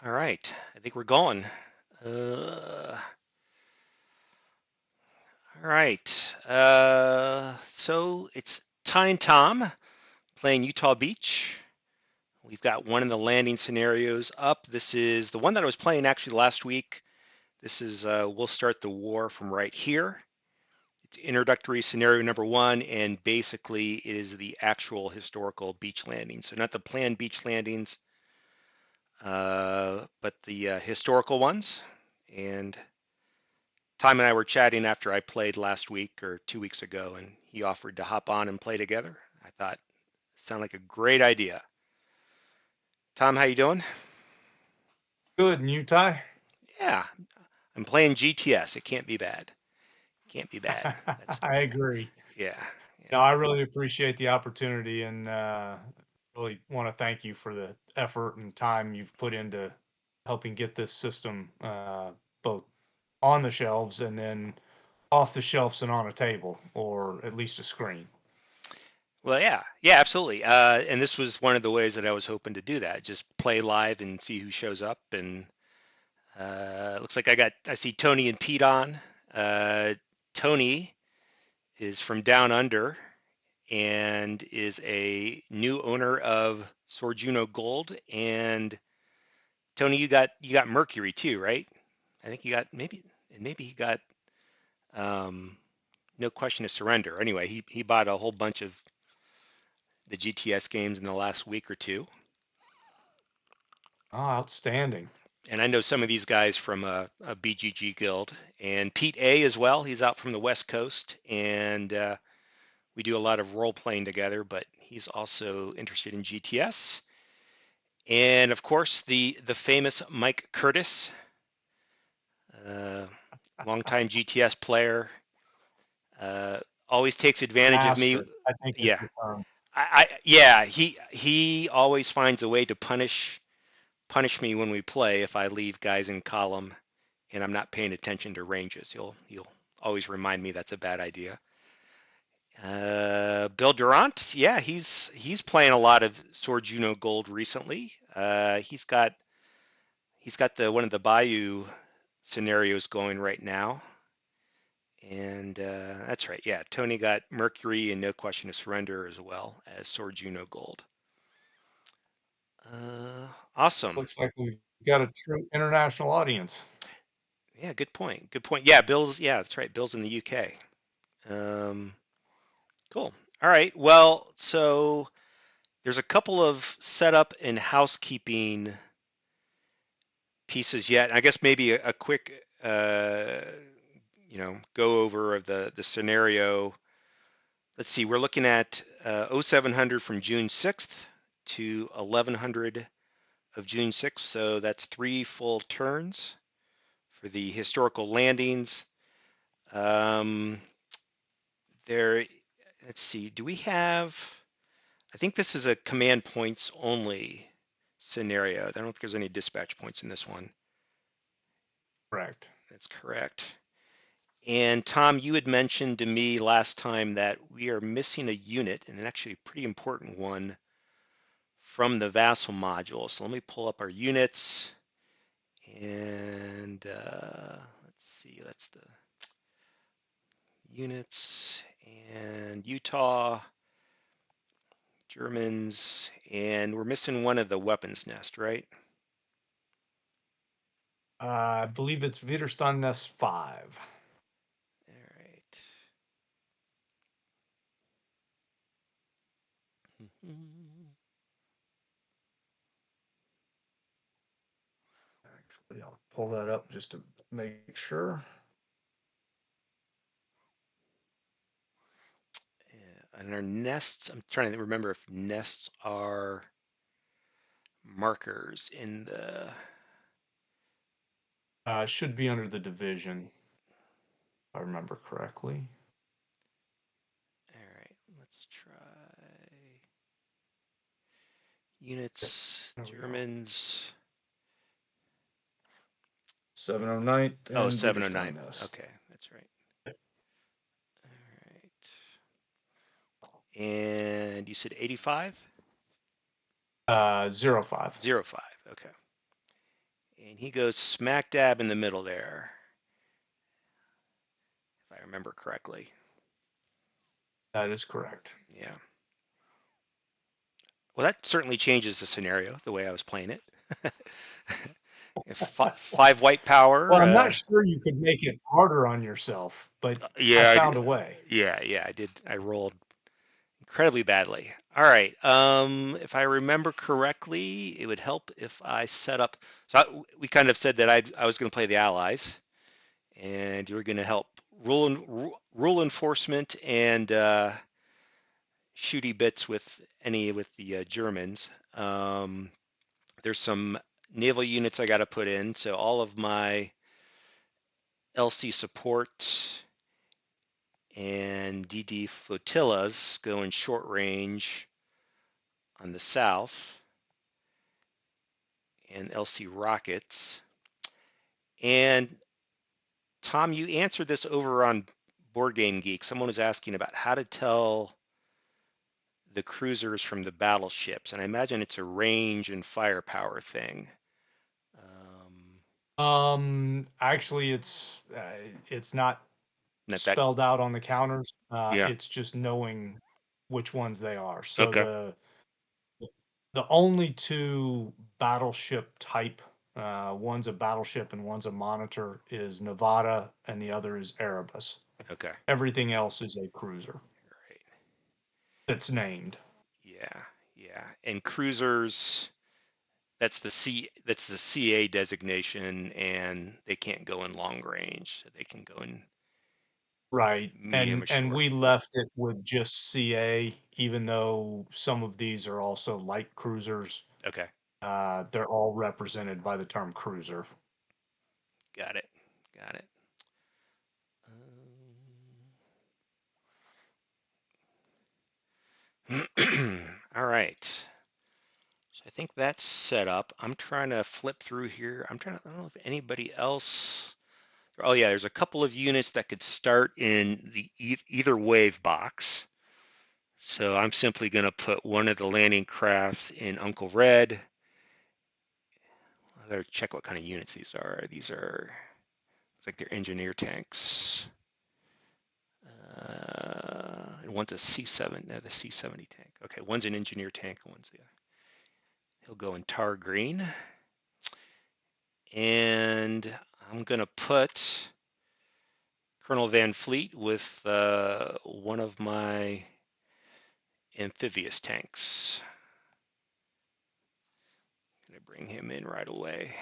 All right, I think we're going. All right, so it's Ty and Tom playing Utah Beach. We've got one of the landing scenarios up. This is the one that I was playing actually last week. This is we'll start the war from right here. It's introductory scenario number one, and basically it is the actual historical beach landing. So not the planned beach landings, but the historical ones. And Tom and I were chatting after I played last week or 2 weeks ago, and he offered to hop on and play together. I thought, sounded like a great idea. Tom, how you doing? Good, and you, Ty? Yeah, I'm playing GTS. It can't be bad. Can't be bad. That's I agree. yeah, No, yeah. I really appreciate the opportunity and really want to thank you for the effort and time you've put into helping get this system both on the shelves and then off the shelves and on a table or at least a screen. Well, yeah, absolutely. And this was one of the ways that I was hoping to do that. Just play live and see who shows up. And looks like I see Tony and Pete on. Uh, Tony is from Down Under and is a new owner of Sorjuno Gold. And Tony, you got Mercury too, right? I think you got maybe he got um, No Question to Surrender. Anyway, he bought a whole bunch of the GTS games in the last week or two. Oh, outstanding. And I know some of these guys from a BGG guild, and Pete A as well. He's out from the West Coast, and we do a lot of role playing together. But he's also interested in GTS, and of course the famous Mike Curtis, uh, longtime GTS player, uh, always takes advantage of me. Master, I think is Yeah, the term. yeah, he always finds a way to punish me when we play if I leave guys in column and I'm not paying attention to ranges. He'll always remind me that's a bad idea. Bill Durant, yeah, he's playing a lot of Sword Juno Gold recently. He's got the one of the Bayou scenarios going right now, and that's right. Yeah, Tony got Mercury and No Question to Surrender as well as Sword Juno Gold. Awesome. Looks like we've got a true international audience. Yeah, good point. Good point. Yeah, Yeah, that's right. Bill's in the UK. Um, cool. All right. Well, so there's a couple of setup and housekeeping pieces yet. I guess maybe a quick, go over of the scenario. Let's see. We're looking at 0700 from June 6th to 1100 of June 6th. So that's 3 full turns for the historical landings. Um, there. Let's see. Do we have? I think this is a command points only scenario. I don't think there's any dispatch points in this one. Correct. That's correct. And Tom, you had mentioned to me last time that we are missing a unit, and actually a pretty important one from the Vassal module. So let me pull up our units, and let's see, that's the units, and Utah, Germans, and we're missing one of the weapons nest, right? I believe it's Widerstand Nest 5. All right. Mhm. Actually, I'll pull that up just to make sure. Yeah, and our nests, I'm trying to remember if nests are markers in the. Should be under the division, if I remember correctly. All right, let's try units, There we go. Germans. 709th Oh, and 709th. Widerstand Nest. Okay, that's right. All right. And you said 85? 05. 05. Okay. And he goes smack dab in the middle there, if I remember correctly. That is correct. Yeah. Well, that certainly changes the scenario, the way I was playing it. If five white Well, power. I'm not sure you could make it harder on yourself, but I Yeah, found a way. yeah, I did. I rolled incredibly badly. All right. If I remember correctly, it would help if I set up. So we kind of said that I was going to play the Allies, and you were going to help rule enforcement and shooty bits with the Germans. There's some naval units I got to put in, so all of my LC support and DD flotillas go in short range on the south, and LC rockets. And Tom, you answered this over on Board Game Geek. Someone was asking about how to tell the cruisers from the battleships, and I imagine it's a range and firepower thing. Actually, it's not Not that. spelled out on the counters. Yeah. It's just knowing which ones they are. So Okay. the only two battleship type, one's a battleship and one's a monitor, is Nevada and the other is Erebus. Okay. Everything else is a cruiser Right. that's named. Yeah. Yeah. And cruisers. That's the CA designation, and they can't go in long range. They can go in Right. medium or And short. we left it with just CA, even though some of these are also light cruisers. Okay. They're all represented by the term cruiser. Got it. Got it. All right. So I think that's set up. I'm trying to flip through here. I don't know if anybody else. Oh yeah, there's a couple of units that could start in the either wave box. So I'm simply going to put one of the landing crafts in Uncle Red. I better check what kind of units these are. These are, it's like they're engineer tanks. And one's a C7, no, the C70 tank. Okay, one's an engineer tank, one's the. He'll go in tar green. And I'm going to put Colonel Van Fleet with one of my amphibious tanks. Going to bring him in right away.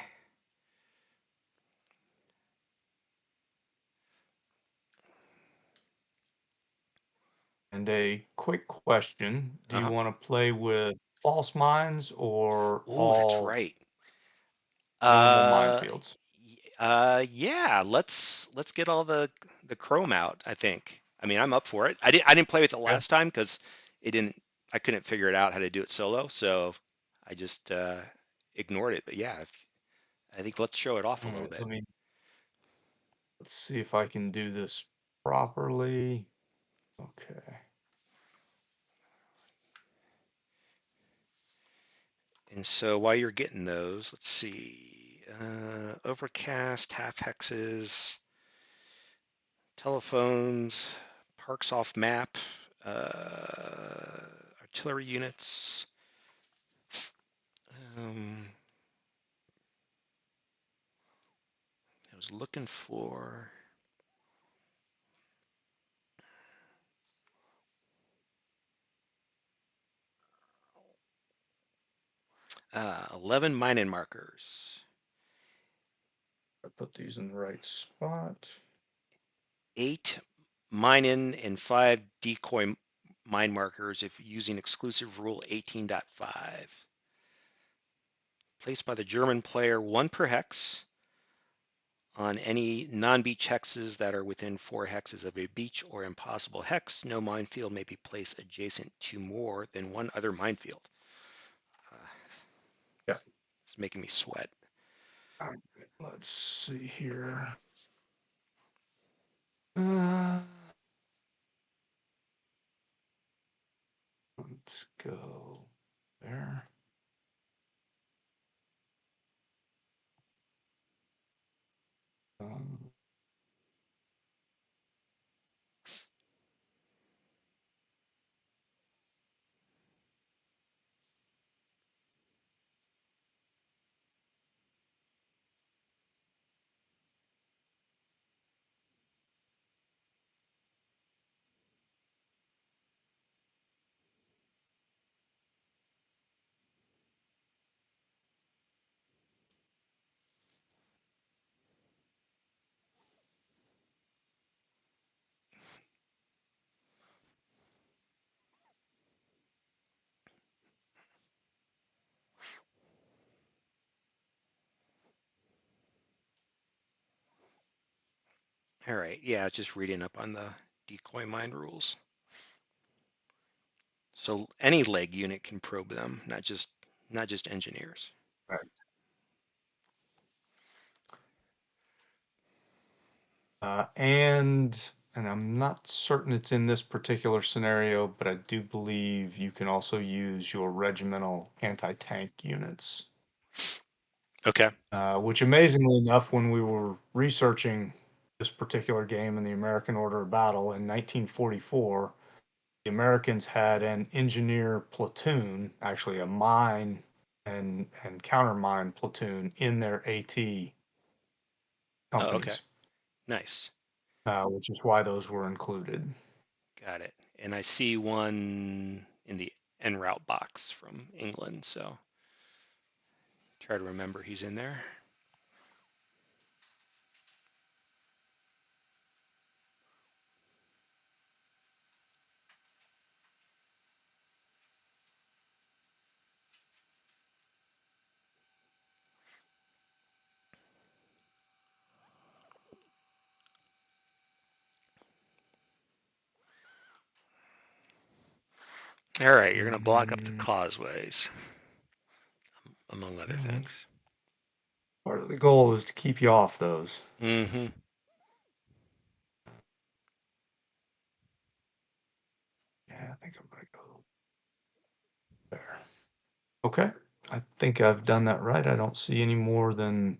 And a quick question, do you Uh-huh. want to play with false mines or Oh, that's all right. normal Uh, minefields? yeah. Let's get all the chrome out. I think. I mean, I'm up for it. I didn't play with it Yeah. last time because it didn't. I couldn't figure it out how to do it solo, so I just ignored it. But yeah, I think let's show it off a All little right, bit. let's see if I can do this properly. Okay. And so while you're getting those, let's see. Overcast, half hexes, telephones, parks off map, artillery units. Um, I was looking for 11 mining markers, I put these in the right spot. 8 mine-in and 5 decoy mine markers if using exclusive rule 18.5. Placed by the German player, 1 per hex on any non-beach hexes that are within 4 hexes of a beach or impossible hex. No minefield may be placed adjacent to more than one other minefield. Uh, Yeah. it's making me sweat. All right, let's see here. Uh, let's go there. All right. Yeah, just reading up on the decoy mine rules. So any leg unit can probe them, not just engineers. Right. And I'm not certain it's in this particular scenario, but I do believe you can also use your regimental anti-tank units. Okay. Which amazingly enough, when we were researching this particular game in the American Order of Battle in 1944, the Americans had an engineer platoon, actually a mine and countermine platoon in their AT Oh, okay. companies, Nice. which is why those were included. Got it. And I see one in the en route box from England, so try to remember he's in there. All right, you're going to block up the Mm, causeways, among other yeah, that's things. part of the goal is to keep you off those. Mm-hmm. Yeah, I think I'm gonna go there. Okay, I think I've done that right. I don't see any more than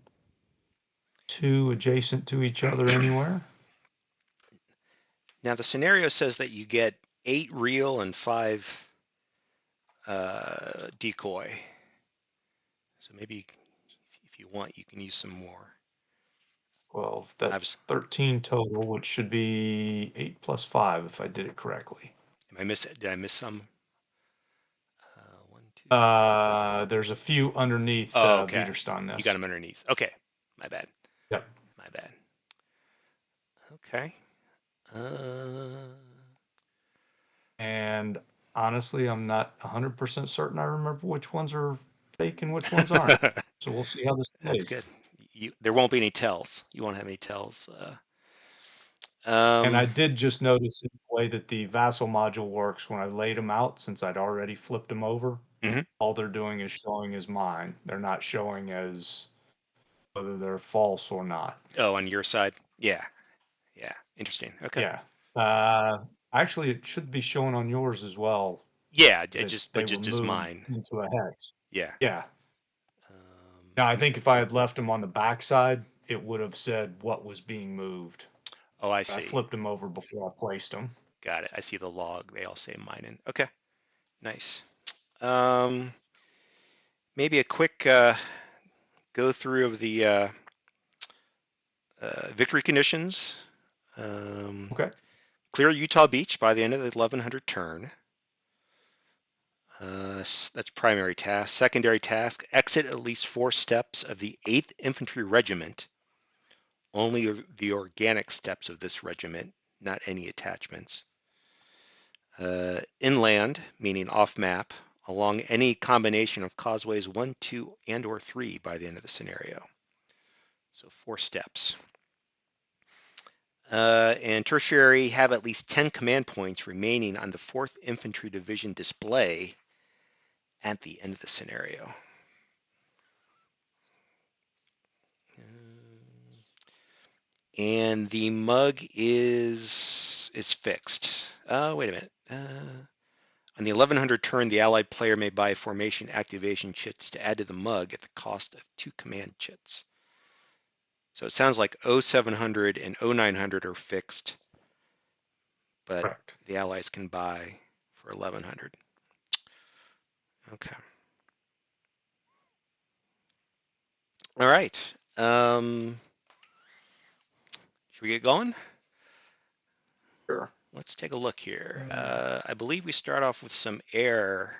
two adjacent to each other anywhere. Now the scenario says that you get 8 real and 5 decoy. So maybe if you want, you can use some more. 12, I was, that's 13 total, which should be 8 plus 5 if I did it correctly. did I miss some? One, two. There's a few underneath Oh, okay. Widerstand You got them nest. underneath. Okay. My bad. Yep. My bad. Okay. Uh, And honestly, I'm not 100% certain I remember which ones are fake and which ones aren't. So we'll see how this that's plays. good. There won't be any tells. You won't have any tells. And I Um, did just notice in the way that the vassal module works when I laid them out, since I'd already flipped them over, mhm. all they're doing is showing as mine. They're not showing as whether they're false or not. Oh, on your side? Yeah. Yeah. Interesting. Okay. Yeah. Uh, Actually, it should be showing on yours as well Yeah. that But they were just as moved mine. into a hex. Yeah. Yeah. Now, I think if I had left them on the back side, it would have said what was being moved. Oh, I I see. flipped them over before I placed them. Got it. I see the log. They all say mine. Okay. Nice. Um, maybe a quick go through of the victory conditions. Um, Okay. clear Utah Beach by the end of the 1100 turn. That's primary task. Secondary task, exit at least 4 steps of the 8th Infantry Regiment. Only the organic steps of this regiment, not any attachments. Inland, meaning off map, along any combination of causeways 1, 2, and or 3 by the end of the scenario. So 4 steps. And tertiary, have at least 10 command points remaining on the 4th Infantry Division display at the end of the scenario. And the mug is fixed. Wait a minute. On the 1100 turn, the allied player may buy formation activation chits to add to the mug at the cost of 2 command chits. So it sounds like 0700 and 0900 are fixed, but Correct. the allies can buy for 1100. Okay. All right. Should we get going? Sure. Let's take a look here. And I believe we start off with some air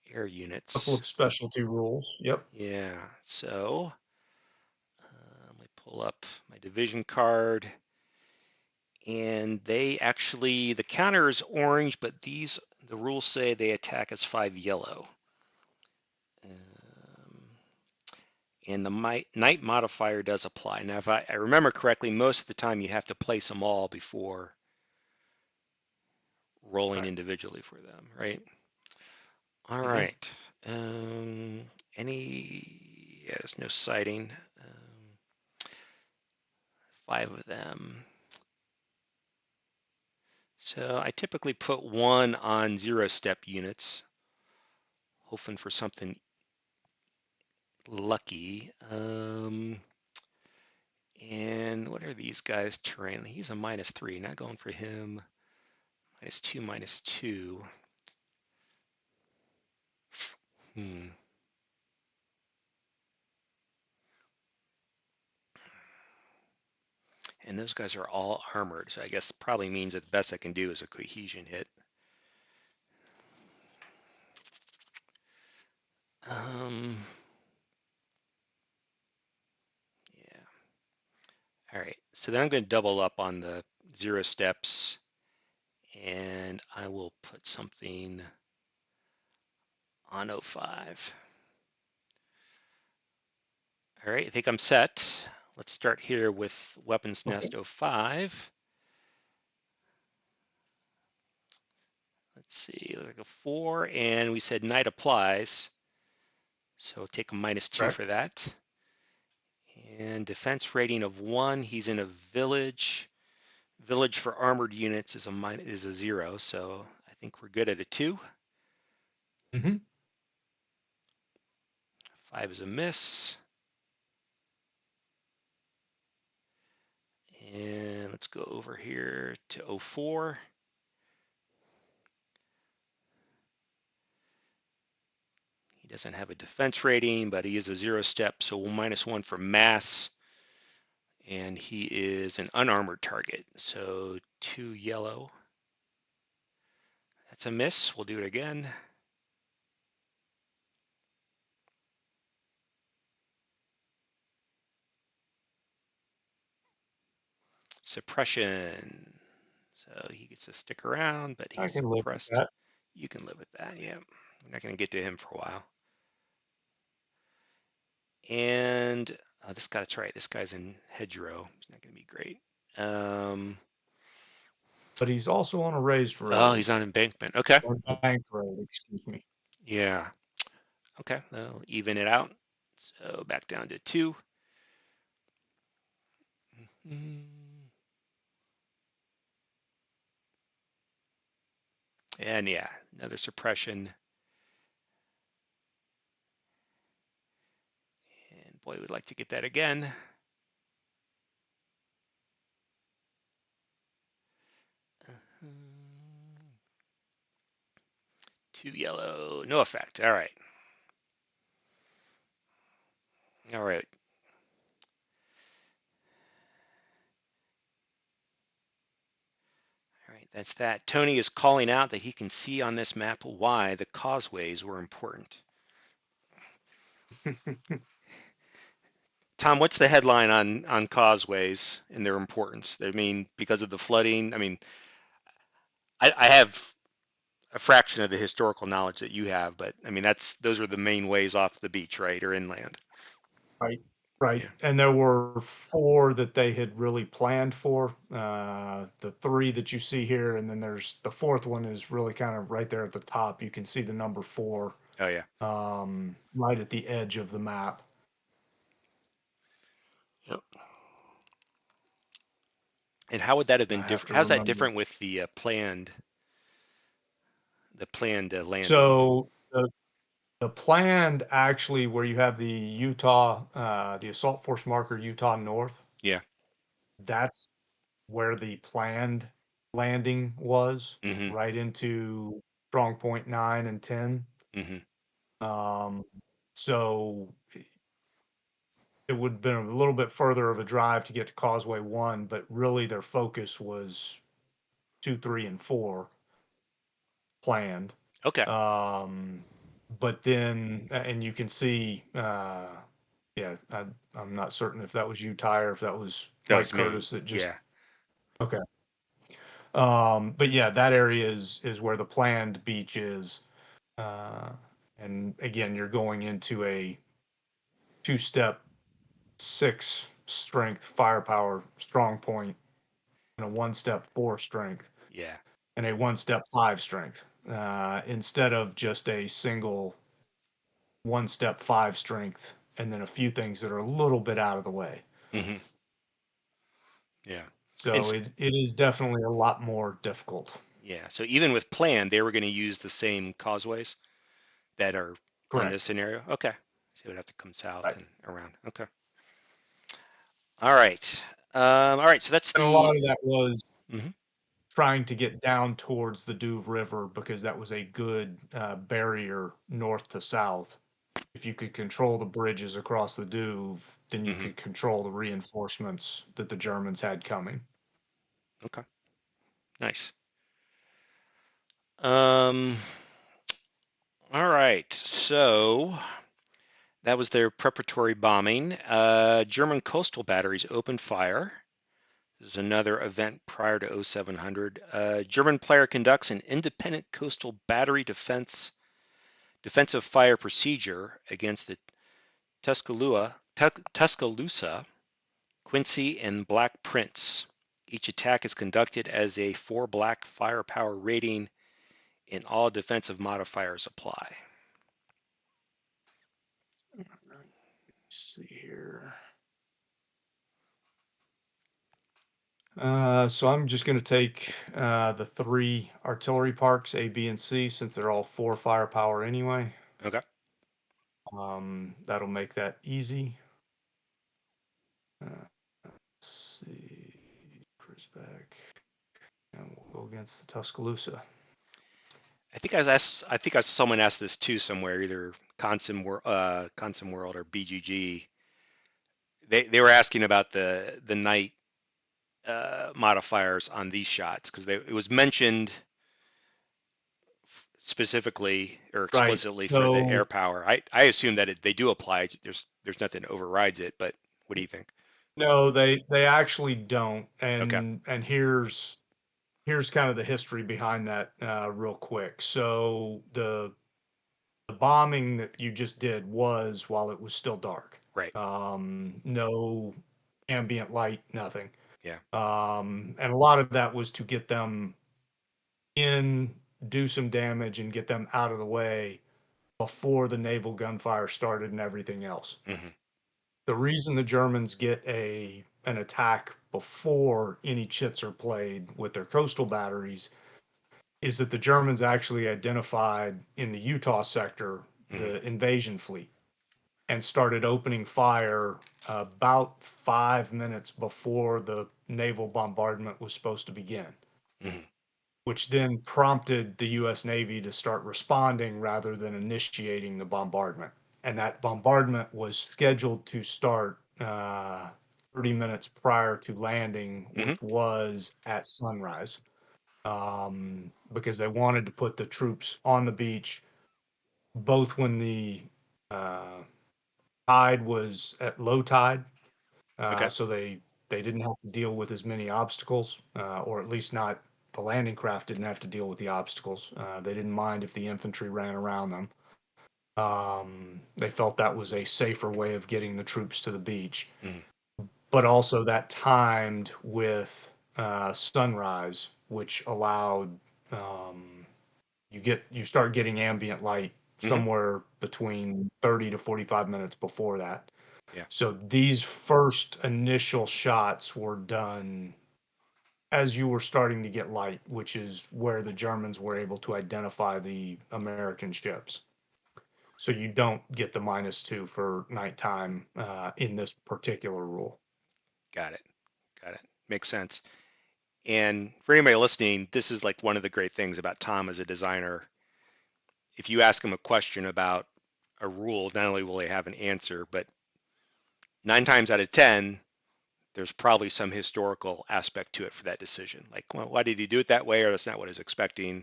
a couple units. of specialty rules. Yep. Yeah. So let me pull up my division card. And they actually, the counter is orange, but the rules say they attack as 5 yellow. Um, and the night modifier does apply. Now, if I remember correctly, most of the time you have to place them all before rolling Correct. individually for them, right? All Hmm. right. Um, yeah, there's no sighting. 5 of them. So I typically put one on 0-step units, hoping for something lucky. And what are these guys terrain? He's a -3, not going for him. -2, -2. Hmm. And those guys are all armored, so I guess probably means that the best I can do is a cohesion hit. Um, yeah. All right. So then I'm going to double up on the 0 steps, and I will put something on 05. All right, I think I'm set. Let's start here with Weapons Okay. Nest 05. Let's see, like a 4, and we said night applies. So take a -2 Correct. for that. And defense rating of 1. He's in a village. Village for armored units is a 0, so I think we're good at a 2. Hmm. 5 is a miss. And let's go over here to 04. He doesn't have a defense rating, but he is a 0-step, so we'll -1 for mass. And he is an unarmored target, so 2 yellow. That's a miss. We'll do it again. Suppression. So he gets to stick around, but I he's can live with suppressed. that. You can live with that, yeah. We're not going to get to him for a while. And this guy, that's right, this guy's in hedgerow. He's not going to be great. Um, But he's also on a raised oh, road, he's on embankment. Okay. or banked road, excuse me. Yeah. Okay. I'll even it out. So back down to 2. Mm, and yeah, another suppression. And boy, we'd like to get that again. Uh, 2 yellow, no effect. All right. All right. All right. That's that. Tony is calling out that he can see on this map why the causeways were important. Tom, what's the headline on causeways and their importance? I mean, because of the flooding. I mean, I have a fraction of the historical knowledge that you have, but I mean, those are the main ways off the beach, right, or inland. Right. Right. Yeah. And there were four that they had really planned for. The three that you see here, and then there's the fourth one is really kind of right there at the top. You can see the number four, Oh yeah. right at the edge of the map. Yep. And how would that have I been have different? to How's that remember. different with the planned landing? So the planned actually where you have the Utah, the assault force marker Utah North, Yeah. that's where the planned landing was, Mm-hmm. right into strong point 9 and 10. Mm-hmm. Um, so it would have been a little bit further of a drive to get to Causeway 1, but really their focus was 2, 3, and 4 planned. Okay. Um, but then, and you can see, yeah, I'm not certain if that was you, Ty, or if that was That Mike was me. Curtis that just, Yeah. okay. But yeah, that area is where the planned beach is. Uh, and again, you're going into a 2-step 6 strength firepower strong point and a 1-step 4 strength Yeah. and a 1-step 5 strength instead of just a single 1-step 5 strength and then a few things that are a little bit out of the way. Hmm. Yeah. And So it is definitely a lot more difficult. yeah, so even with plan, they were going to use the same causeways that are on this Correct. scenario. Okay. So it would have to come south Right. and around. Okay. All right. All right. So that's And a lot the. of that was Mhm. trying to get down towards the Douve River because that was a good barrier north to south. If you could control the bridges across the Douve, then you Mhm. could control the reinforcements that the Germans had coming. Okay. Nice. Um. All right. So that was their preparatory bombing. German coastal batteries opened fire. This is another event prior to 0700. German player conducts an independent coastal battery defensive fire procedure against the Tuscaloosa, Quincy, and Black Prince. Each attack is conducted as a 4 black firepower rating, and all defensive modifiers apply. Let's see here. So I'm just going to take the 3 artillery parks, A, B, and C, since they're all 4 firepower anyway. Okay. That'll make that easy. Let's see. Chris back. And we'll go against the Tuscaloosa. I think I saw someone asked this too somewhere, either Consim World or BGG. They were asking about the night modifiers on these shots because it was mentioned specifically or Right. explicitly for the air So power. I assume that they do apply. There's nothing that overrides it, but what do you think? no, they actually don't. Okay. And here's kind of the history behind that real quick. So the bombing that you just did was while it was still dark. Right. No ambient light, nothing. Yeah. And a lot of that was to get them in, do some damage, and get them out of the way before the naval gunfire started and everything else. Hmm. The reason the Germans get an attack before any chits are played with their coastal batteries is that the Germans actually identified in the Utah sector Hmm. the invasion fleet and started opening fire about 5 minutes before the naval bombardment was supposed to begin, Hmm. which then prompted the US Navy to start responding rather than initiating the bombardment. And that bombardment was scheduled to start 30 minutes prior to landing, Hmm. which was at sunrise, because they wanted to put the troops on the beach both when the uh, tide was at low tide, Okay. so they didn't have to deal with as many obstacles, or at least not the landing craft didn't have to deal with the obstacles. They didn't mind if the infantry ran around them. They felt that was a safer way of getting the troops to the beach, Hmm. but also that timed with sunrise, which allowed you start getting ambient light Hmm. somewhere between 30 to 45 minutes before that. Yeah. So these first initial shots were done as you were starting to get light, which is where the Germans were able to identify the American ships. So you don't get the -2 for nighttime in this particular rule. Got it. Got it. Makes sense. And for anybody listening, this is like one of the great things about Tom as a designer. If you ask him a question about a rule, not only will they have an answer, but 9 times out of 10, there's probably some historical aspect to it for that decision. Like, well, why did he do it that way? Or that's not what I was expecting.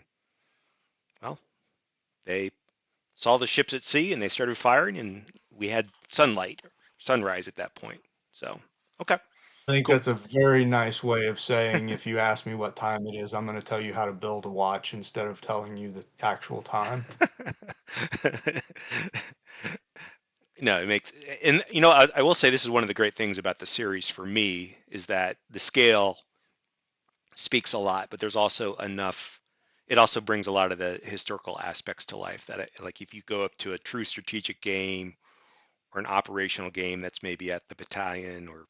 Well, they saw the ships at sea and they started firing, and we had sunlight, sunrise at that point. So, okay, I think cool. that's a very nice way of saying if you ask me what time it is, I'm going to tell you how to build a watch instead of telling you the actual time. No, it makes and I will say this is one of the great things about the series for me is that the scale speaks a lot, but there's also enough. It also brings a lot of the historical aspects to life that, like, if you go up to a true strategic game or an operational game that's maybe at the battalion or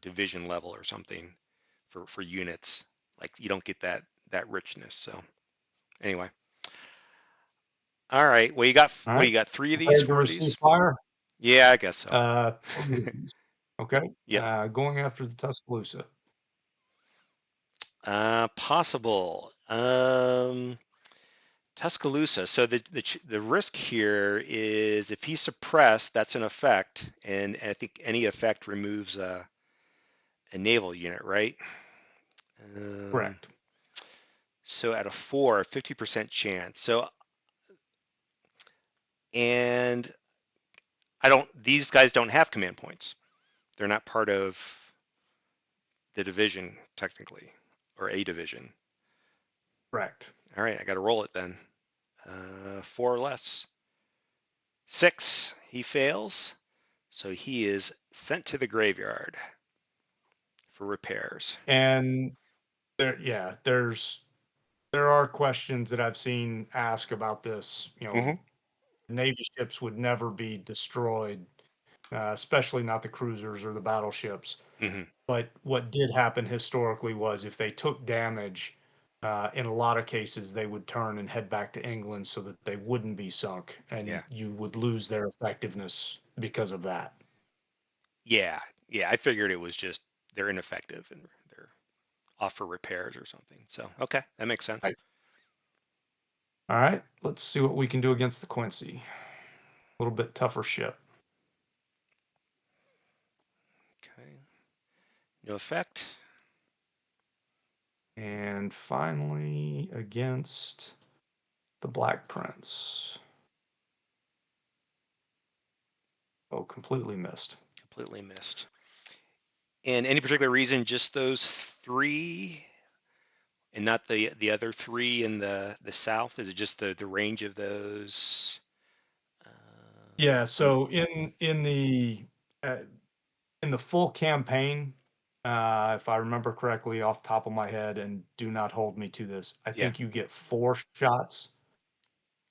division level or something for units, like you don't get that richness. So anyway, all right. Well, you got All what do right. you got? Three of these, Prepared to four of receive these? fire? Yeah, I guess so. 3 of these. Okay. Yep. Going after the Tuscaloosa. Possible. Tuscaloosa. So the risk here is if he's suppressed, that's an effect, and I think any effect removes a naval unit, right? Um, Correct. so at a 4, 50% chance. So and I don't. These guys don't have command points. They're not part of the division technically, or a division. Correct. All right, I got to roll it then. 4 or less. 6. He fails. So he is sent to the graveyard for repairs. And there are questions that I've seen asked about this. Hmm. Navy ships would never be destroyed, especially not the cruisers or the battleships. Hmm. But what did happen historically was if they took damage, in a lot of cases, they would turn and head back to England so that they wouldn't be sunk, and Yeah. you would lose their effectiveness because of that. Yeah. Yeah. I figured it was just they're ineffective and they're off for repairs or something. So, okay, that makes sense. Right. All right, let's see what we can do against the Quincy. A little bit tougher ship. Okay. No effect. And finally, against the Black Prince. Oh, completely missed. Completely missed. And any particular reason, just those three and not the other three in the south? Is it just the range of those? Yeah, Um, so uh, in the full campaign, if I remember correctly off the top of my head, and do not hold me to this, I yeah. think you get 4 shots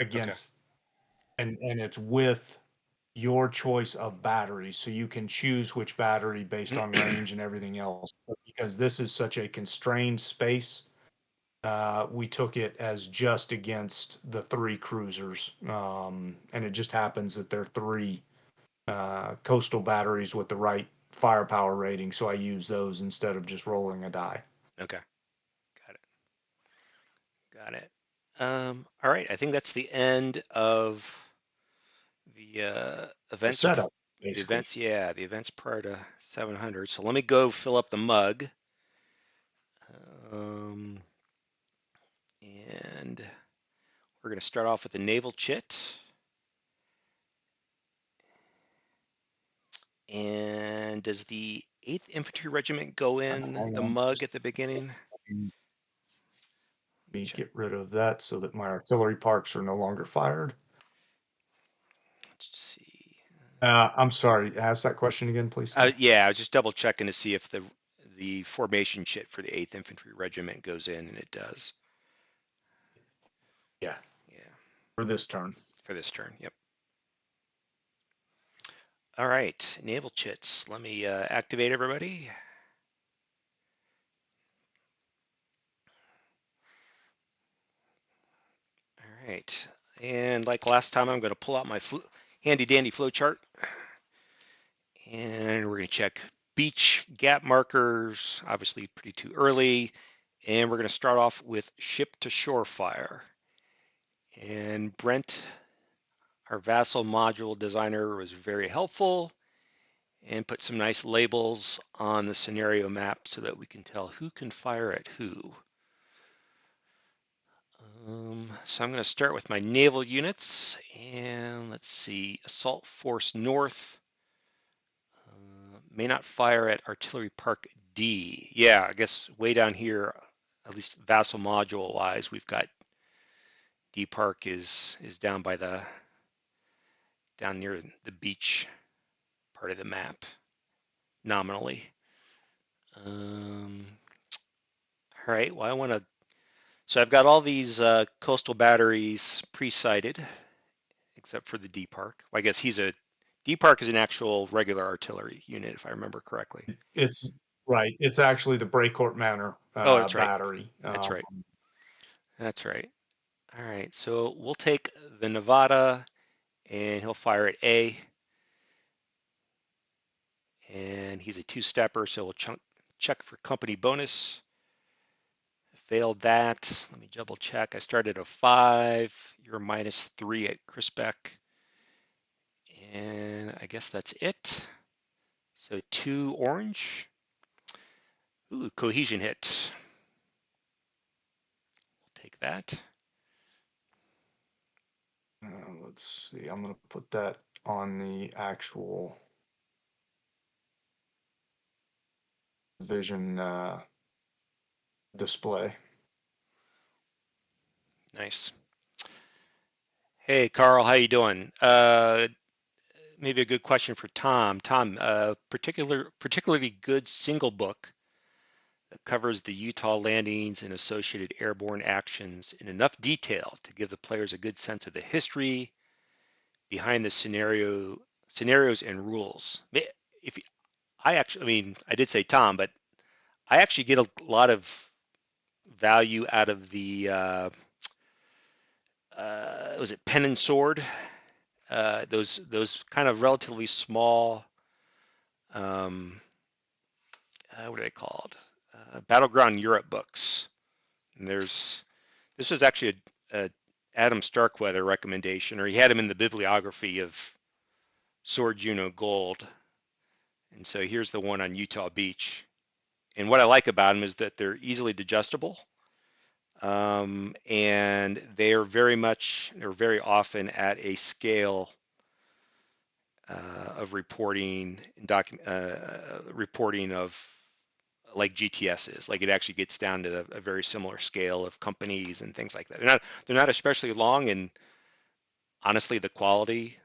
Okay. against, and it's with your choice of batteries. So you can choose which battery based on range and everything else. But because this is such a constrained space, we took it as just against the 3 cruisers. And it just happens that they're 3 coastal batteries with the right firepower rating. So I use those instead of just rolling a die. Okay. Got it. Got it. All right. I think that's the end of the The events. setup, The basically. events, yeah, the events prior to 700. So let me go fill up the mug. Um, and we're going to start off with the naval chit. And does the 8th Infantry Regiment go in Hang the on, mug at just the beginning? let Let me me check. get rid of that so that my artillery parks are no longer fired. Let's see. I'm sorry. Ask that question again, please, Tom. Yeah, I was just double checking to see if the formation chit for the 8th Infantry Regiment goes in, and it does. Yeah, Yeah, for this turn. for this turn. Yep. All right, naval chits. Let me activate everybody. All right, and like last time, I'm going to pull out my handy dandy flow chart, and we're going to check beach gap markers. Obviously, pretty too early, and we're going to start off with ship to shore fire. And Brent, our vassal module designer, was very helpful and put some nice labels on the scenario map so that we can tell who can fire at who. So I'm going to start with my naval units, and let's see, Assault Force North may not fire at Artillery Park D. Yeah, I guess way down here, at least vassal module wise, we've got D Park is down by down near the beach part of the map nominally. Um, all right. Well, I want to. So I've got all these coastal batteries pre-sighted, except for the D Park. Well, I guess D Park is an actual regular artillery unit, if I remember correctly. It's right. It's actually the Breakcourt Manor Oh, that's right. battery. That's right. That's right. All right. So we'll take the Nevada, and he'll fire at A. And he's a two-stepper, so we'll check for company bonus. Failed that. Let me double check. I started a 5. You're -3 at Crispec. And I guess that's it. So 2 orange. Ooh, cohesion hit. We'll take that. Let's see. I'm going to put that on the actual vision display. Nice. Hey, Carl, how you doing? Maybe a good question for Tom. Tom, particularly good single book that covers the Utah landings and associated airborne actions in enough detail to give the players a good sense of the history behind the scenarios and rules. If I actually, I mean, I did say Tom, but I actually get a lot of value out of the was it Pen and Sword? Those kind of relatively small, um, what are they called? Battleground Europe books. And this was actually a Adam Starkweather recommendation, or he had him in the bibliography of Sword Juno Gold. And so here's the one on Utah Beach. And what I like about them is that they're easily digestible, and they're very often at a scale of reporting reporting of like GTS is. Like it actually gets down to a very similar scale of companies and things like that. They're not especially long, and honestly, the quality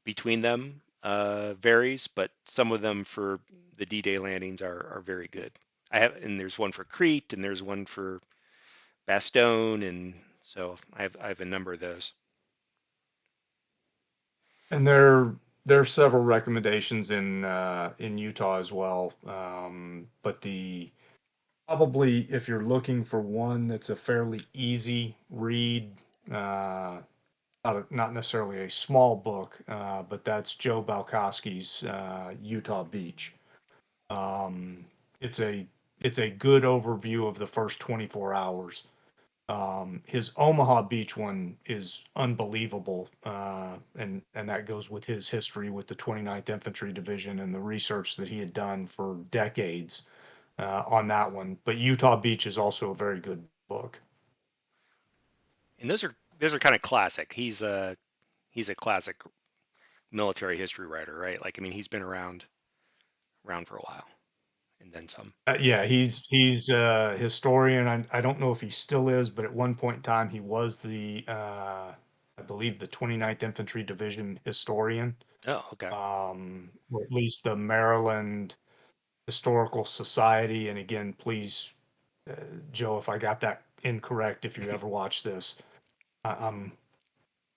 between them varies, but some of them for the D-Day landings are very good. And there's one for Crete, and there's one for Bastogne, and so I have a number of those. And there are several recommendations in Utah as well. But the probably if you're looking for one that's a fairly easy read, not necessarily a small book, but that's Joe Balkowski's Utah Beach. Um, it's a it's a good overview of the first 24 hours. His Omaha Beach one is unbelievable, and that goes with his history with the 29th Infantry Division and the research that he had done for decades on that one. But Utah Beach is also a very good book. And those are kind of classic. He's a classic military history writer, right? Like I mean, he's been around for a while and then some. Yeah, he's a historian. I don't know if he still is, but at one point in time he was the I believe the 29th Infantry Division historian, Oh, okay. or at least the Maryland Historical Society. And again, please, uh, Joe, if I got that incorrect, if you ever watch this, I, I'm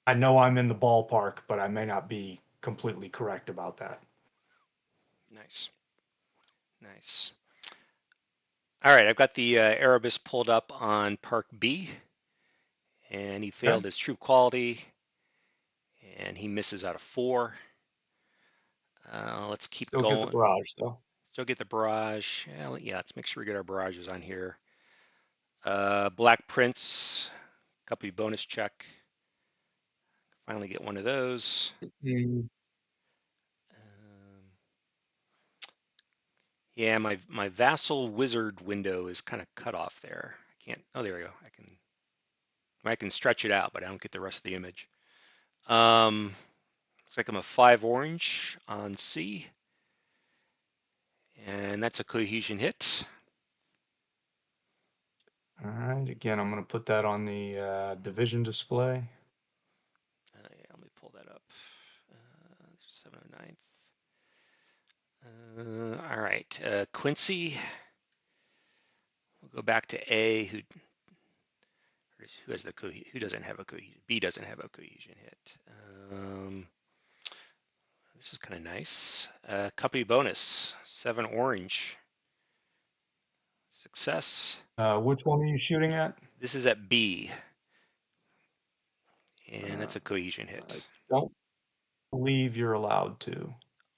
I know I'm in the ballpark, but I may not be completely correct about that. Nice, nice. All right, I've got the Erebus pulled up on Park B, and he Okay, failed his true quality, and he misses out of 4. Let's keep still get the going. barrage though. Still get the barrage. Yeah, let's make sure we get our barrages on here. Black Prince, copy bonus check. Finally get one of those. Mm, Um, yeah, my vassal wizard window is kind of cut off there. I can't. Oh, there we go. I can stretch it out, but I don't get the rest of the image. Looks like I'm a 5 orange on C, and that's a cohesion hit. all right, again, I'm going to put that on the division display. Yeah, let me pull that up. 709th. All right, Quincy. We'll go back to A, who has the who doesn't have a cohesion. B doesn't have a cohesion hit. This is kind of nice. Company bonus, 7 orange. Success. Which one are you shooting at? This is at B, and Uh, that's a cohesion I hit. don't believe you're allowed to.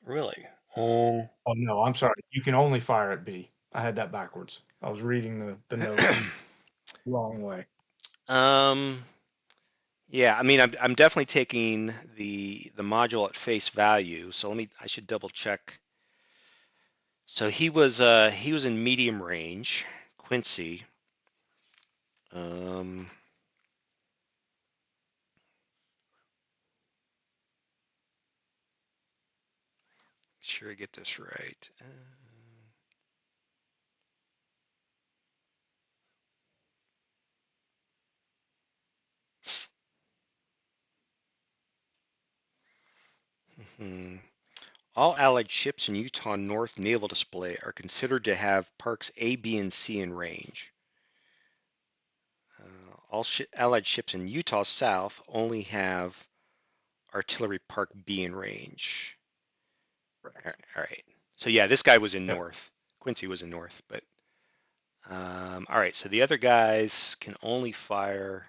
Really? Oh no, I'm sorry. You can only fire at B. I had that backwards. I was reading the note wrong way. um, yeah, I mean, I'm definitely taking the module at face value. So I should double check. So he was in medium range, Quincy. Um, sure I get this right. Hmm. All Allied ships in Utah North Naval Display are considered to have parks A, B, and C in range. All Allied ships in Utah South only have Artillery Park B in range. Correct. All right. So yeah, this guy was in Yep. North. Quincy was in North, but all right. So the other guys can only fire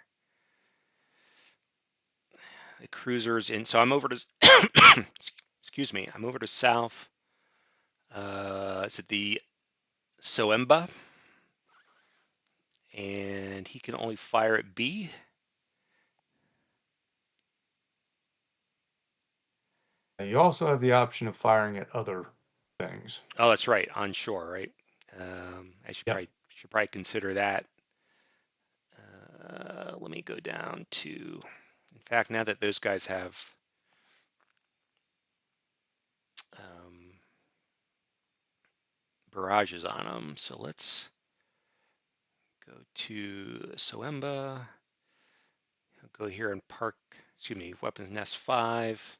the cruisers in. So I'm over to excuse me. I'm over to South. Is it the Soemba? And he can only fire at B. Now, you also have the option of firing at other things. Oh, that's right, onshore, right? I Yep. should probably consider that. Let me go down to, in fact, now that those guys have um, barrages on them, so let's go to Soemba. Go here and park, excuse me, weapons nest 5.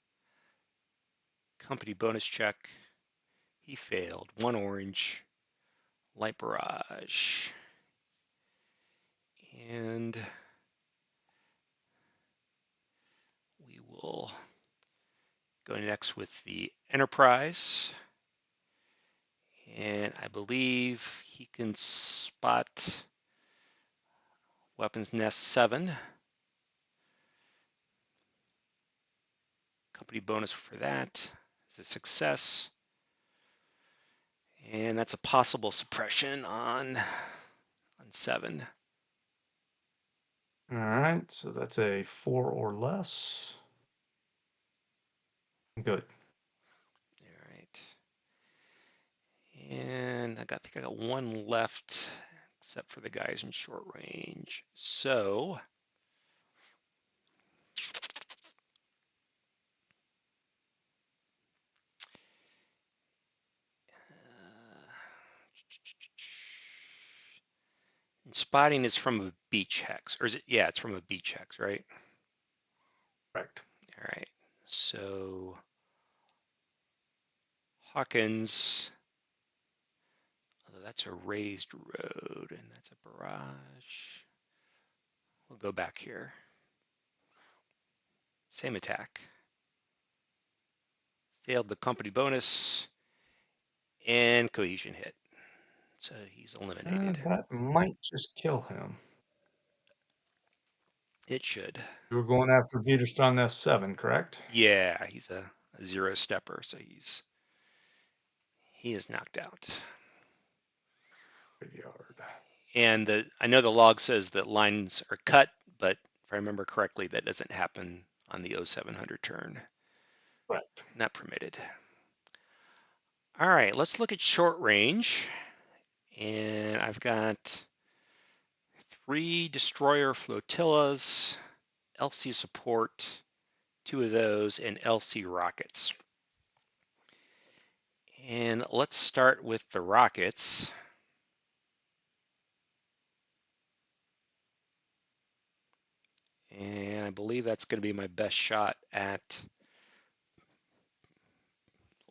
Company bonus check. He failed. 1 orange. Light barrage. And we will go next with the Enterprise. And I believe he can spot weapons nest 7. Company bonus for that is a success. And that's a possible suppression on 7. All right. So that's a 4 or less. Good. All right. And I think I got 1 left, except for the guys in short range. So spotting is from a beach hex, or is it? Yeah, it's from a beach hex, right? Correct. All right. So Hawkins, although that's a raised road and that's a barrage. We'll go back here. Same attack. Failed the company bonus and cohesion hit. So he's eliminated. That might just kill him. It should. You were going after Widerstand S7, correct? Yeah, he's a 0 stepper, so he is knocked out. Graveyard. And I know the log says that lines are cut, but if I remember correctly, that doesn't happen on the 0700 turn. Correct. Not permitted. All right, let's look at short range. And I've got 3 destroyer flotillas, LC support, 2 of those, and LC rockets. And let's start with the rockets. And I believe that's going to be my best shot at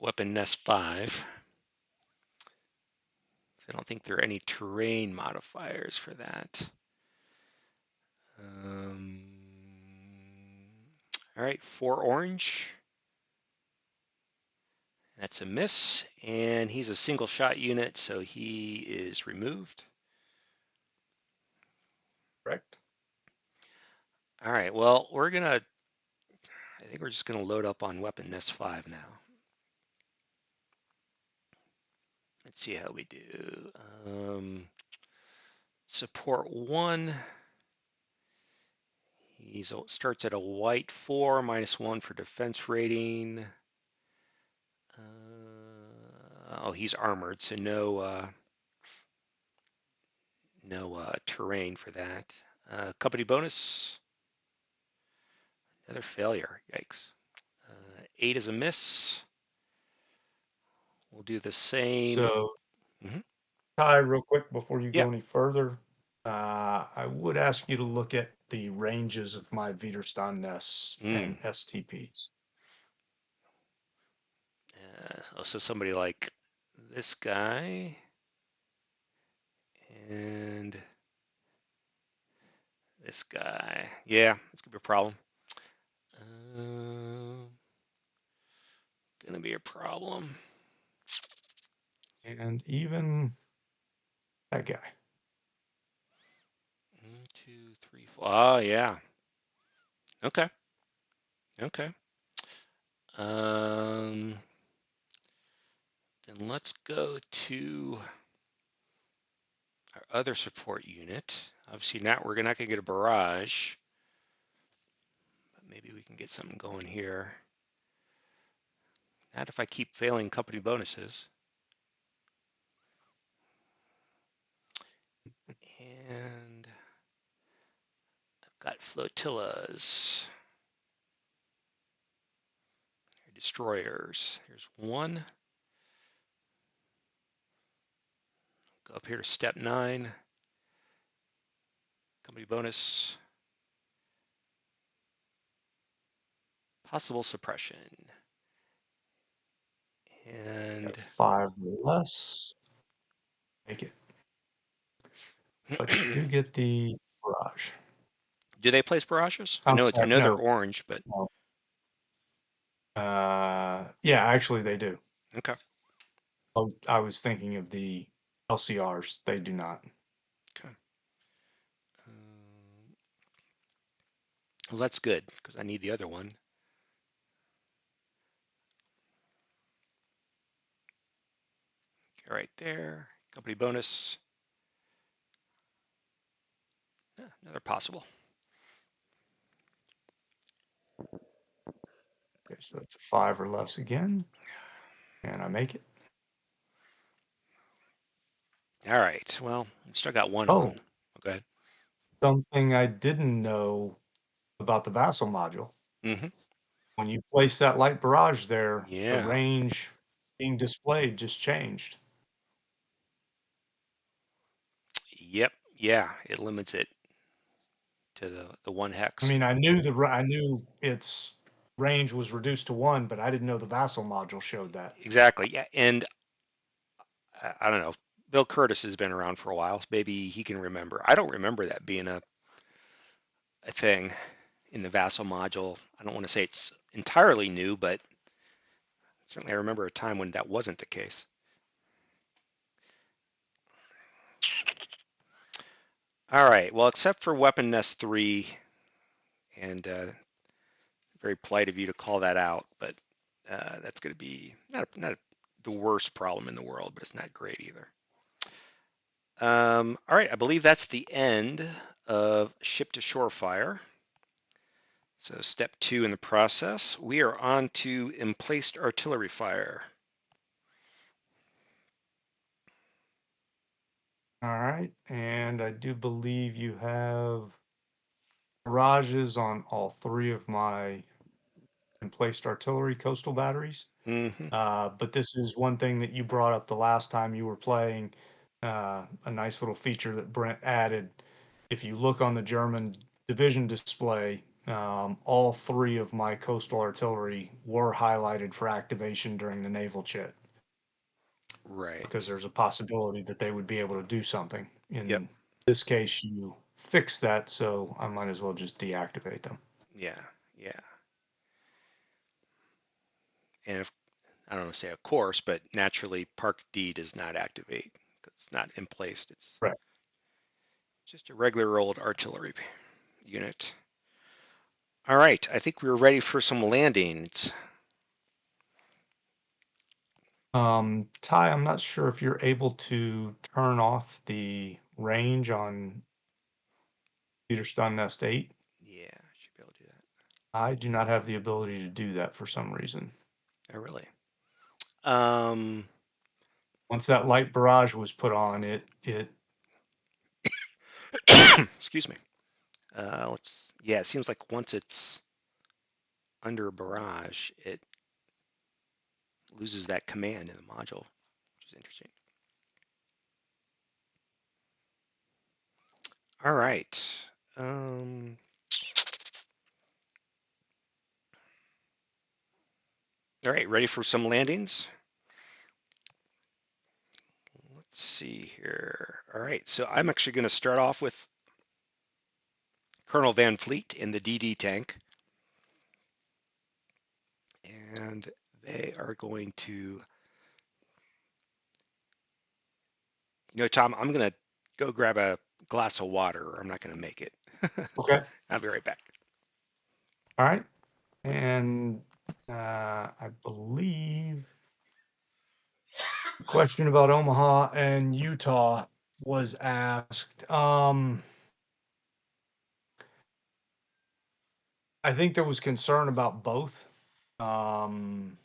Weapon Nest 5. So I don't think there are any terrain modifiers for that. Um, all right, 4 orange. That's a miss, and he's a single shot unit, so he is removed. Correct. All right, well, I think we're just gonna load up on Weapon Nest 5 now. Let's see how we do. Support 1. He starts at a white 4, -1 for defense rating. Oh, he's armored, so no terrain for that. Company bonus, another failure. Yikes. 8 is a miss. We'll do the same. So, Mhm. Ty, real quick before you Yeah. go any further, I would ask you to look at the ranges of my Widerstand nests Mm. and STPs. So somebody like this guy and this guy. Yeah, it's gonna be a problem. Uh, gonna be a problem. And even that guy. 1, 2, 3, 4. Oh yeah. Okay. Okay. Um, then let's go to our other support unit. Obviously, now we're not gonna get a barrage, but maybe we can get something going here. Not if I keep failing company bonuses. And I've got flotillas, destroyers. Here's one. Go up here to step 9. Company bonus. Possible suppression. Got And 5 or less. Make it. But you do get the barrage. do they place barrages? I I'm know sorry. they're No. orange, but No. Yeah, actually they do. okay. I was thinking of the LCRs. They do not. Okay. Well, that's good because I need the other one. Right there. Company bonus. Another possible. Okay, so that's a 5 or less again. And I make it. All right. Well, we still got one on. Oh, Okay. something I didn't know about the Vassal module. Mm-hmm. When you place that light barrage there, the Yeah. range being displayed just changed. Yep. Yeah. It limits it to the one I hex. mean, I knew its range was reduced to 1, but I didn't know the Vassal module showed that. Exactly. Yeah. And I don't know. Bill Curtis has been around for a while. So maybe he can remember. I don't remember that being a thing in the Vassal module. I don't want to say it's entirely new, but certainly I remember a time when that wasn't the case. All right. Well, except for Weapon Nest 3, and very polite of you to call that out, but that's going to be not the worst problem in the world, but it's not great either. All right. I believe that's the end of ship to shore fire. So step 2 in the process, we are on to emplaced artillery fire. All right. And I do believe you have barrages on all 3 of my emplaced artillery coastal batteries. Mm-hmm. But this is one thing that you brought up the last time you were playing. A nice little feature that Brent added. If you look on the German division display, all three of my coastal artillery were highlighted for activation during the naval chit because Right. there's a possibility that they would be able to do something. Yep. In this case, you fix that, so I might as well just deactivate them. Yeah. Yeah. And if I don't want to say of course, but naturally Park D does not activate because it's not in place. It's Right. just a regular old artillery unit. All right. I think we're ready for some landings. Ty, I'm not sure if you're able to turn off the range on Peter Stun Nest 8. Yeah, should be able to do that. I do not have the ability to do that for some reason. Oh, really? Um, Once that light barrage was put on, it excuse me. Yeah, it seems like once it's under a barrage, it loses that command in the module, which is interesting. All right. Um, all right, ready for some landings? Let's see here. All right, so I'm actually going to start off with Colonel Van Fleet in the DD tank. And they are going to, Tom, I'm going to go grab a glass of water or I'm not going to make it. okay. I'll be right back. All right. And I believe the question about Omaha and Utah was asked. I think there was concern about both. Um,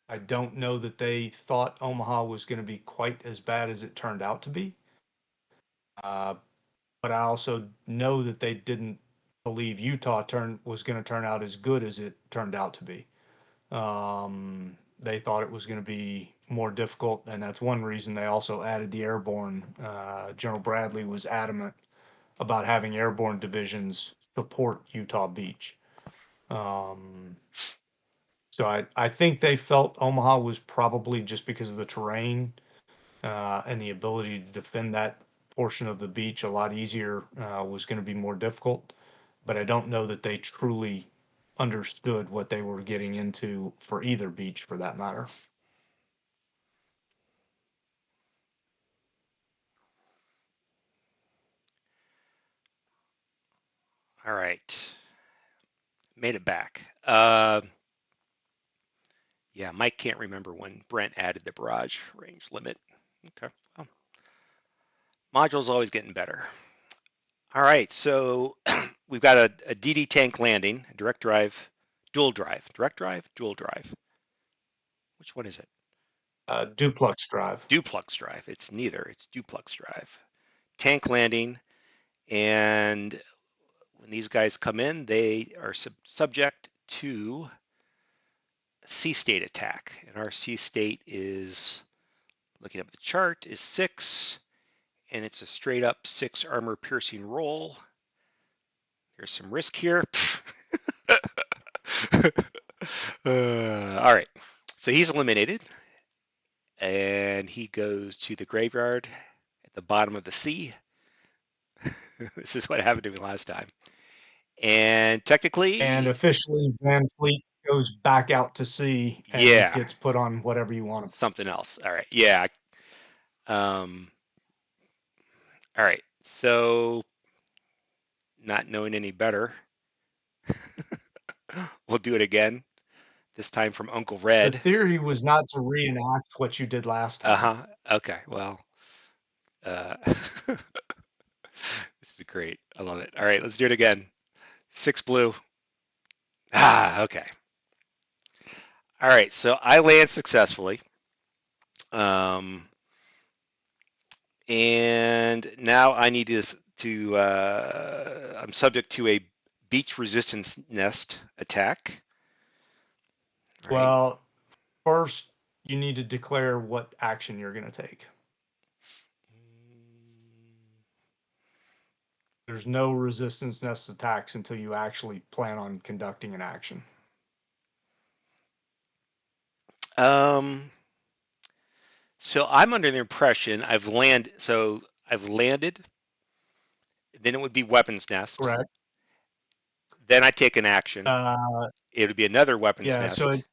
I don't know that they thought Omaha was going to be quite as bad as it turned out to be. Uh, but I also know that they didn't believe Utah was going to turn out as good as it turned out to be. They thought it was going to be more difficult, and that's one reason they also added the airborne. General Bradley was adamant about having airborne divisions support Utah Beach. Um, so I think they felt Omaha was probably just because of the terrain and the ability to defend that portion of the beach a lot easier was going to be more difficult. But I don't know that they truly understood what they were getting into for either beach for that matter. All right. Made it back. Yeah, Mike can't remember when Brent added the barrage range limit. Okay. Well, module's always getting better. All right. So we've got a DD tank landing, direct drive, dual drive, direct drive, dual drive. Which one is it? Duplex drive. Duplex drive. It's neither. It's duplex drive. Tank landing, and when these guys come in, they are subject to a sea state attack. And our sea state is, looking up the chart, is 6, and it's a straight up 6 armor piercing roll. There's some risk here. All right. So he's eliminated, and he goes to the graveyard at the bottom of the sea. This is what happened to me last time. And And technically, officially, Van Fleet goes back out to sea and yeah, gets put on whatever you want. something else. All right. Yeah. Um, all right. So, not knowing any better, we'll do it again. This time from Uncle The Red. theory was not to reenact what you did last Uh time. huh. Okay. Well, this is great. I love it. All right. Let's do it again. 6 blue. Ah, okay. All right. So I land successfully. Um, and now I need I'm subject to a beach resistance nest attack. All right. Well, first, you need to declare what action you're going to take. There's no resistance nest attacks until you actually plan on conducting an action. Um, so I'm under the impression I've landed, then it would be weapons nest. Correct. Then I take an action. Uh, It would be another weapons yeah, so nest.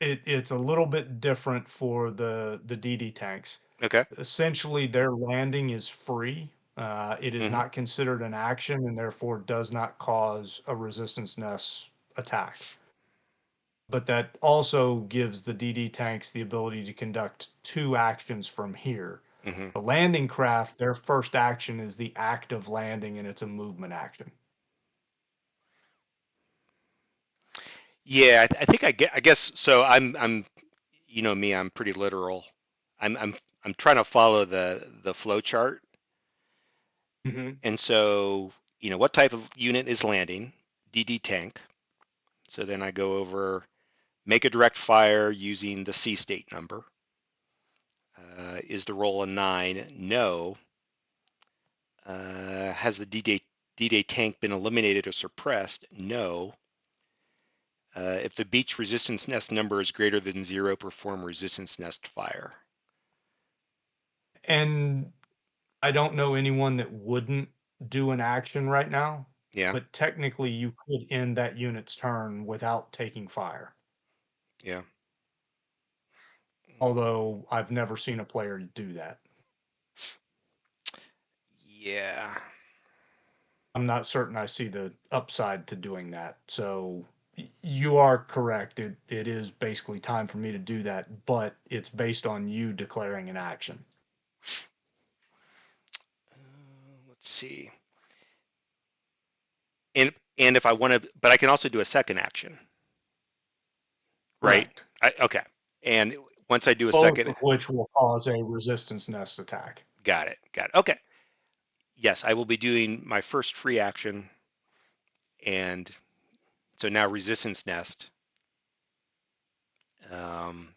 it's a little bit different for the DD tanks. Okay. Essentially, their landing is free. It is Hmm. not considered an action and therefore does not cause a resistance nest attack. But that also gives the DD tanks the ability to conduct two actions from here. Hmm. The landing craft, their first action is the act of landing, and it's a movement action. Yeah, I think I get. I guess so. I'm you know me. I'm pretty literal. I'm trying to follow the flow chart. Hmm. And so, what type of unit is landing? DD tank. So then I go over, make a direct fire using the C state number. Is the roll a 9? No. Has the D-Day tank been eliminated or suppressed? No. If the beach resistance nest number is greater than 0, perform resistance nest fire. And I don't know anyone that wouldn't do an action right now, Yeah, but technically you could end that unit's turn without taking fire. yeah. Although I've never seen a player do that. Yeah. I'm not certain I see the upside to doing that. So you are correct. It is basically time for me to do that, but it's based on you declaring an action. Let's see. And if I want to, but I can also do a second action, right? Correct. Okay. And once I do a Both second, of which will cause a resistance nest attack. got it. Got it. Okay. Yes, I will be doing my first free action, and so now resistance nest. Um,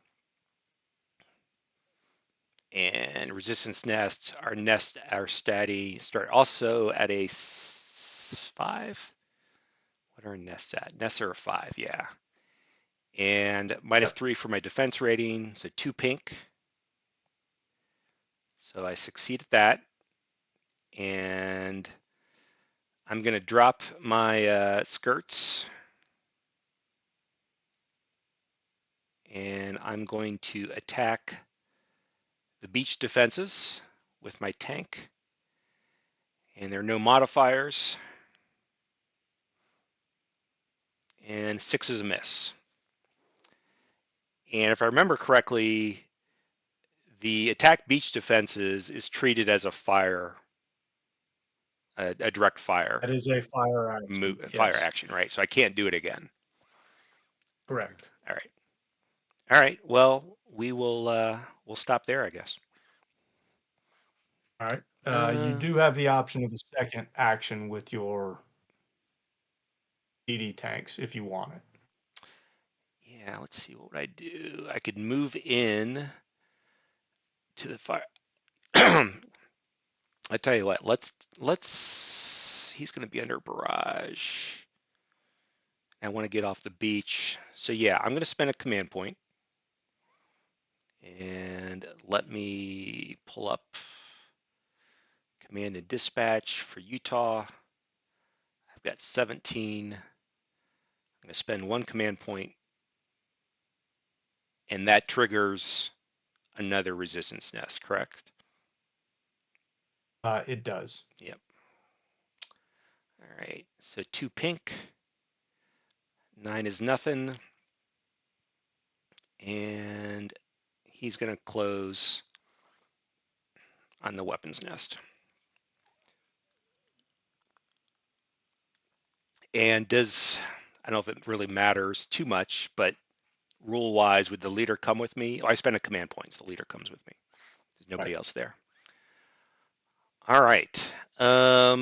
and resistance nests are steady start also at a 5. What are nests at? Nests are a 5, yeah. And minus Yep. 3 for my defense rating, so 2 pink. So I succeed at that, and I'm going to drop my skirts, and I'm going to attack the beach defenses with my tank, and there are no modifiers, and 6 is a miss. And if I remember correctly, the attack beach defenses is treated as a fire, a direct fire That is a fire action. fire Yes. action, right? So I can't do it again. Correct. All right. All right. Well, we'll stop there, I guess. All right. You Uh, do have the option of a second action with your DD tanks if you want it. yeah, let's see what would I do. I could move in to the fire. I tell you what, let's he's going to be under barrage. I want to get off the beach. So yeah, I'm going to spend a command point and let me pull up command and dispatch for Utah. I've got 17. I'm going to spend one command point, and that triggers another resistance nest, correct? It does. Yep. All right. So 2 pink, 9 is nothing, and he's going to close on the weapons nest. And I don't know if it really matters too much, but rule wise, would the leader come with me? Oh, I spend a command point, so the leader comes with me. There's Right. nobody else there. All right. All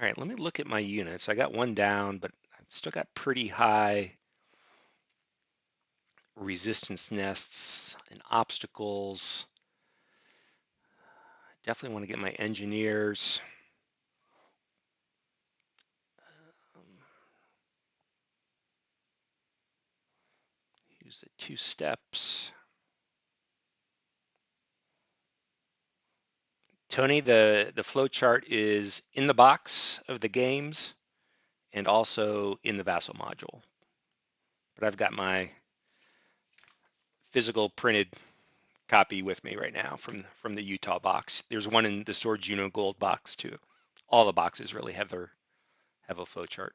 right, let me look at my units. I got one down, but I've still got pretty high resistance nests and obstacles definitely want to get my engineers. Um, use the 2 steps. Tony, the flow chart is in the box of the games and also in the Vassal module. But I've got my physical printed copy with me right now from the Utah box. There's one in the Sword Juno Gold box too. All the boxes really have a flow chart.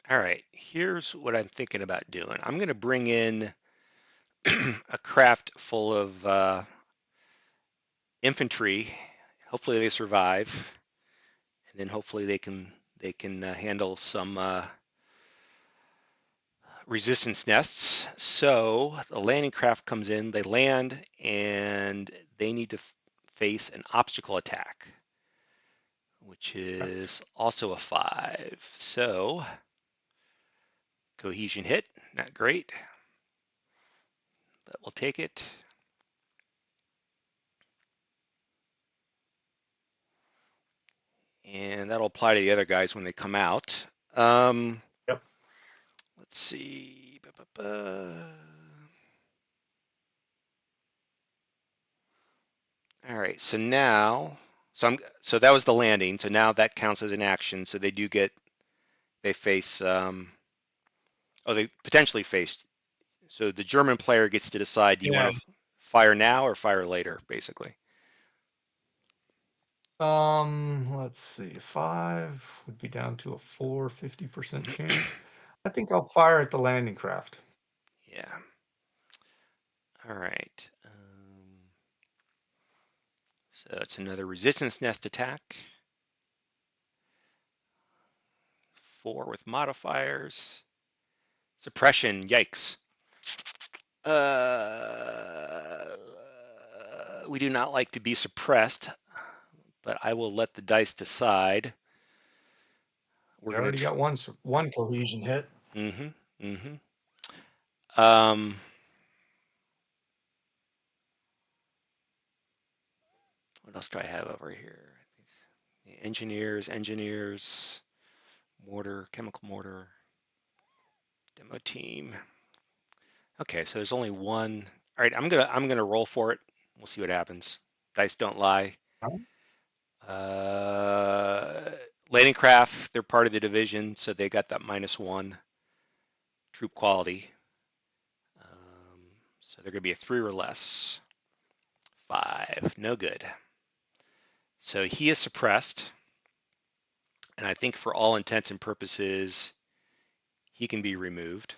All right, here's what I'm thinking about doing. I'm going to bring in a craft full of infantry. Hopefully they survive, and then hopefully they can handle some resistance nests. So the landing craft comes in, they land, and they need to face an obstacle attack, which is also a 5. So cohesion hit, not great, but we'll take it. And that'll apply to the other guys when they come out. Yep. Let's see. All right, so now, so that was the landing. So now that counts as an action. So they face, they potentially face. So the German player gets to decide, do you Yeah. want to fire now or fire later, basically. Let's see. 5 would be down to a 50% chance. I think I'll fire at the landing craft. Yeah. All right. So it's another resistance nest attack. 4 with modifiers. Suppression, yikes. We do not like to be suppressed, but I will let the dice decide. We're I gonna. already got one cohesion hit. Mm-hmm. Mm-hmm. Um, what else do I have over here? Engineers, mortar, chemical mortar, demo team. Okay, so there's only one. All right, I'm gonna roll for it. We'll see what happens. Dice don't lie. Huh? Uh, Landing craft, they're part of the division, so they got that -1 troop quality. So they're gonna be a 3 or less. 5, no good. So he is suppressed, and I think for all intents and purposes, he can be removed.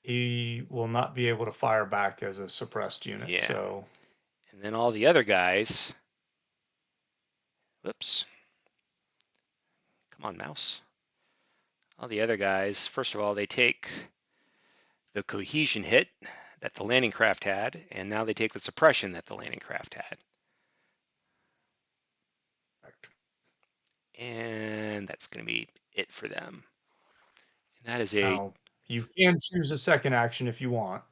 He will not be able to fire back as a suppressed unit. Yeah. So And then all the other guys, whoops, come on, mouse. All the other guys, first of all, they take the cohesion hit that the landing craft had, and now they take the suppression that the landing craft had. And that's going to be it for them. And that is a, now you can choose a second action if you want.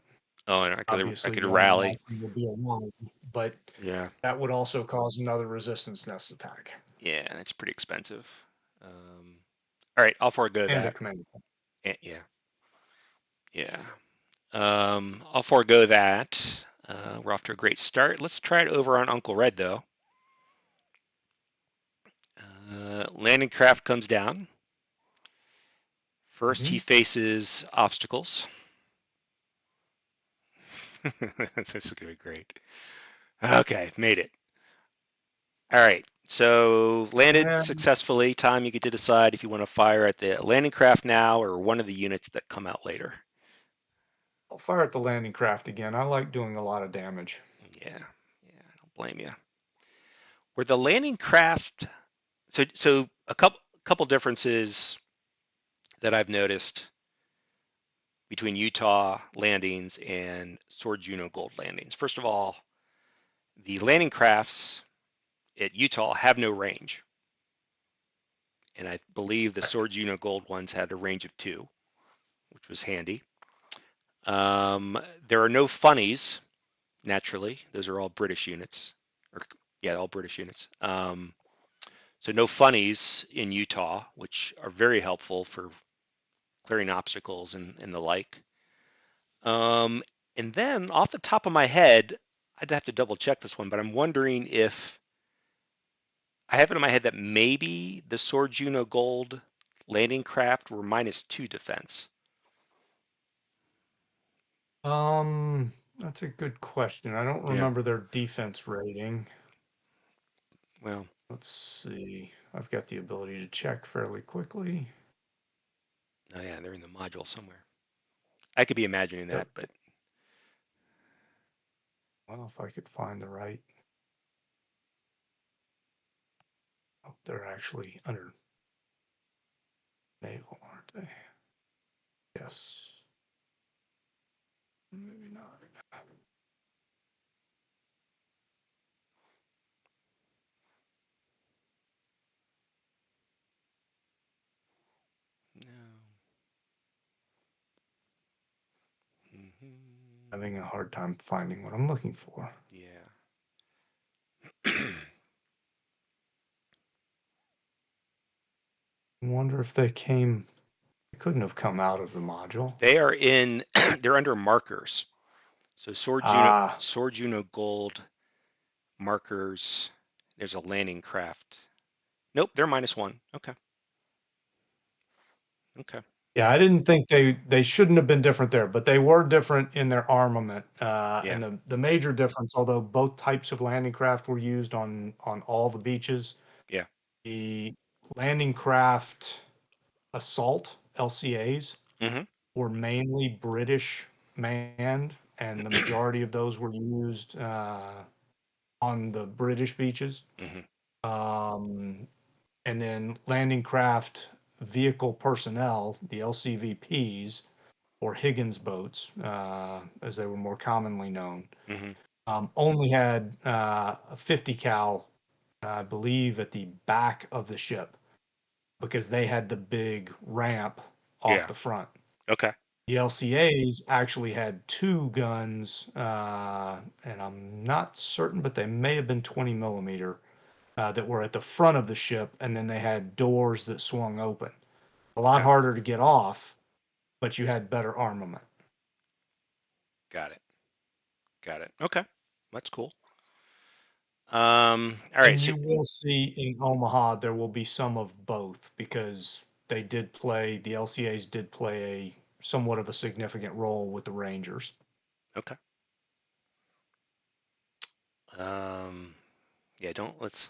oh, and I Obviously, could the only rally. option will be a one, but Yeah, that would also cause another resistance nest attack yeah, that's pretty expensive. All right, I'll forego and a that. command. Yeah, yeah. I'll forego that. We're off to a great start. Let's try it over on Uncle Red, though. Landing craft comes down. First, he Mhm. faces obstacles. This is going to be great. Okay, made it. All right, so landed And successfully. Time you get to decide if you want to fire at the landing craft now or one of the units that come out later. I'll fire at the landing craft again. I like doing a lot of damage. Yeah, yeah, I don't blame you. Where the landing craft, so a couple differences that I've noticed between Utah landings and Sword Juno Gold landings. First of all, the landing crafts at Utah have no range, and I believe the Sword Juno Gold ones had a range of 2, which was handy. There are no funnies, naturally. Those are all British units, or yeah, all British units. So no funnies in Utah, which are very helpful for clearing obstacles and the like. Um, and then off the top of my head, I'd have to double check this one, but I'm wondering if I have it in my head that maybe the Sword Juno Gold landing craft were -2 defense. That's a good question. I don't Yeah. remember their defense rating. Well, Let's see. I've got the ability to check fairly quickly. oh yeah, they're in the module somewhere. I could be imagining that, Yep. but Well, if I could find the right. Oh, they're actually under Naval, aren't they? Yes. Maybe not. no. Hmm. Having a hard time finding what I'm looking for. Yeah. I wonder if they came. They couldn't have come out of the module. They are in. They're under markers. So Ah, Sword Juno Gold markers. There's a landing craft. Nope, they're -1. Okay. Okay. yeah. I didn't think they shouldn't have been different there, but they were different in their armament. Yeah. And the major difference, although both types of landing craft were used on all the beaches, Yeah. the landing craft assault LCAs Hmm. were mainly British manned, and the majority of those were used on the British beaches. Hmm. Um, and then landing craft vehicle personnel, the LCVPs, or Higgins boats, as they were more commonly known, Hmm. only had a 50 cal, I believe, at the back of the ship because they had the big ramp off Yeah. the front. Okay. The LCAs actually had 2 guns, and I'm not certain, but they may have been 20 millimeter that were at the front of the ship, and then they had doors that swung open. A lot Yeah. harder to get off, but you had better armament. Got it. Got it. Okay. That's cool. All right. And So you will see in Omaha there will be some of both because the LCAs did play a somewhat of a significant role with the Rangers. okay. Um, yeah. Don't let's.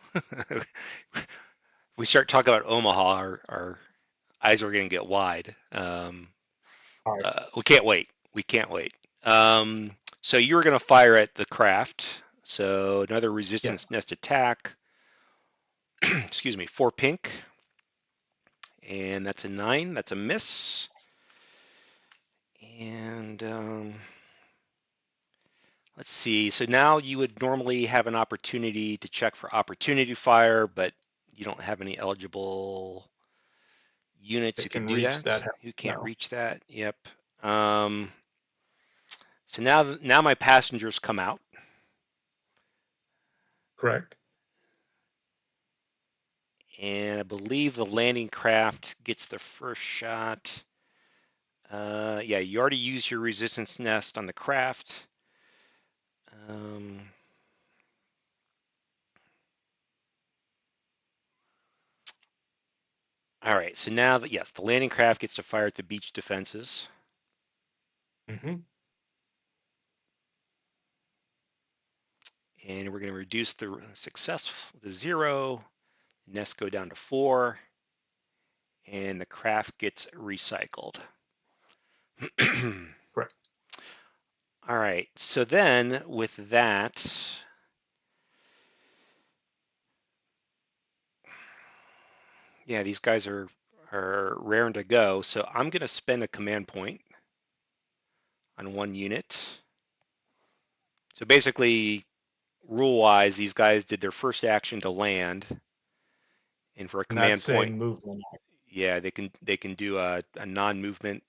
We start talking about Omaha, our eyes are going to get wide. All right. We can't wait. We can't wait. So you were going to fire at the craft. So another Yes. resistance nest attack. Excuse me. 4 pink, and that's a 9. That's a miss. And let's see. So now you would normally have an opportunity to check for opportunity fire, but you don't have any eligible units They who could can do reach that. that. Who can't No. reach that? Yep. Um, so now my passengers come out, Correct. and I believe the landing craft gets the first shot. Yeah, you already used your resistance nest on the craft. Um, all right, so now that yes, the landing craft gets to fire at the beach defenses, Hmm. and we're going to reduce the success to 0. Nests go down to 4, and the craft gets recycled. Correct. All right, so then with that, yeah, these guys are raring to go. So I'm going to spend a command point on 1 unit. So basically, rule-wise, these guys did their first action to land, And for a And command that's a point, movement. yeah, they can do a non-movement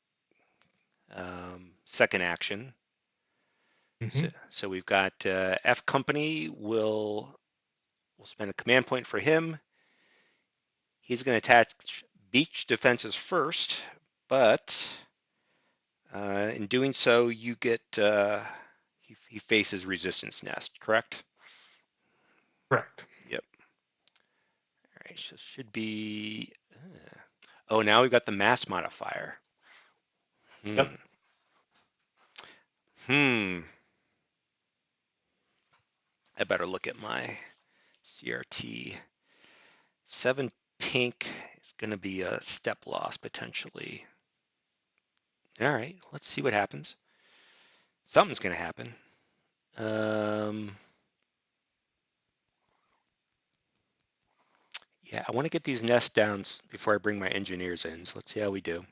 second action. So, Mm-hmm. so we've got F company will spend a command point for him. He's going to attach beach defenses first, but in doing so, you get he faces resistance nest, correct? Correct. Yep. All right, so should be. Oh, now we've got the mass modifier. Hmm. Yep. Hmm. I better look at my CRT. 7 pink is going to be a step loss potentially. All right, let's see what happens. Something's going to happen. Um, yeah, I want to get these nest downs before I bring my engineers in. So let's see how we do.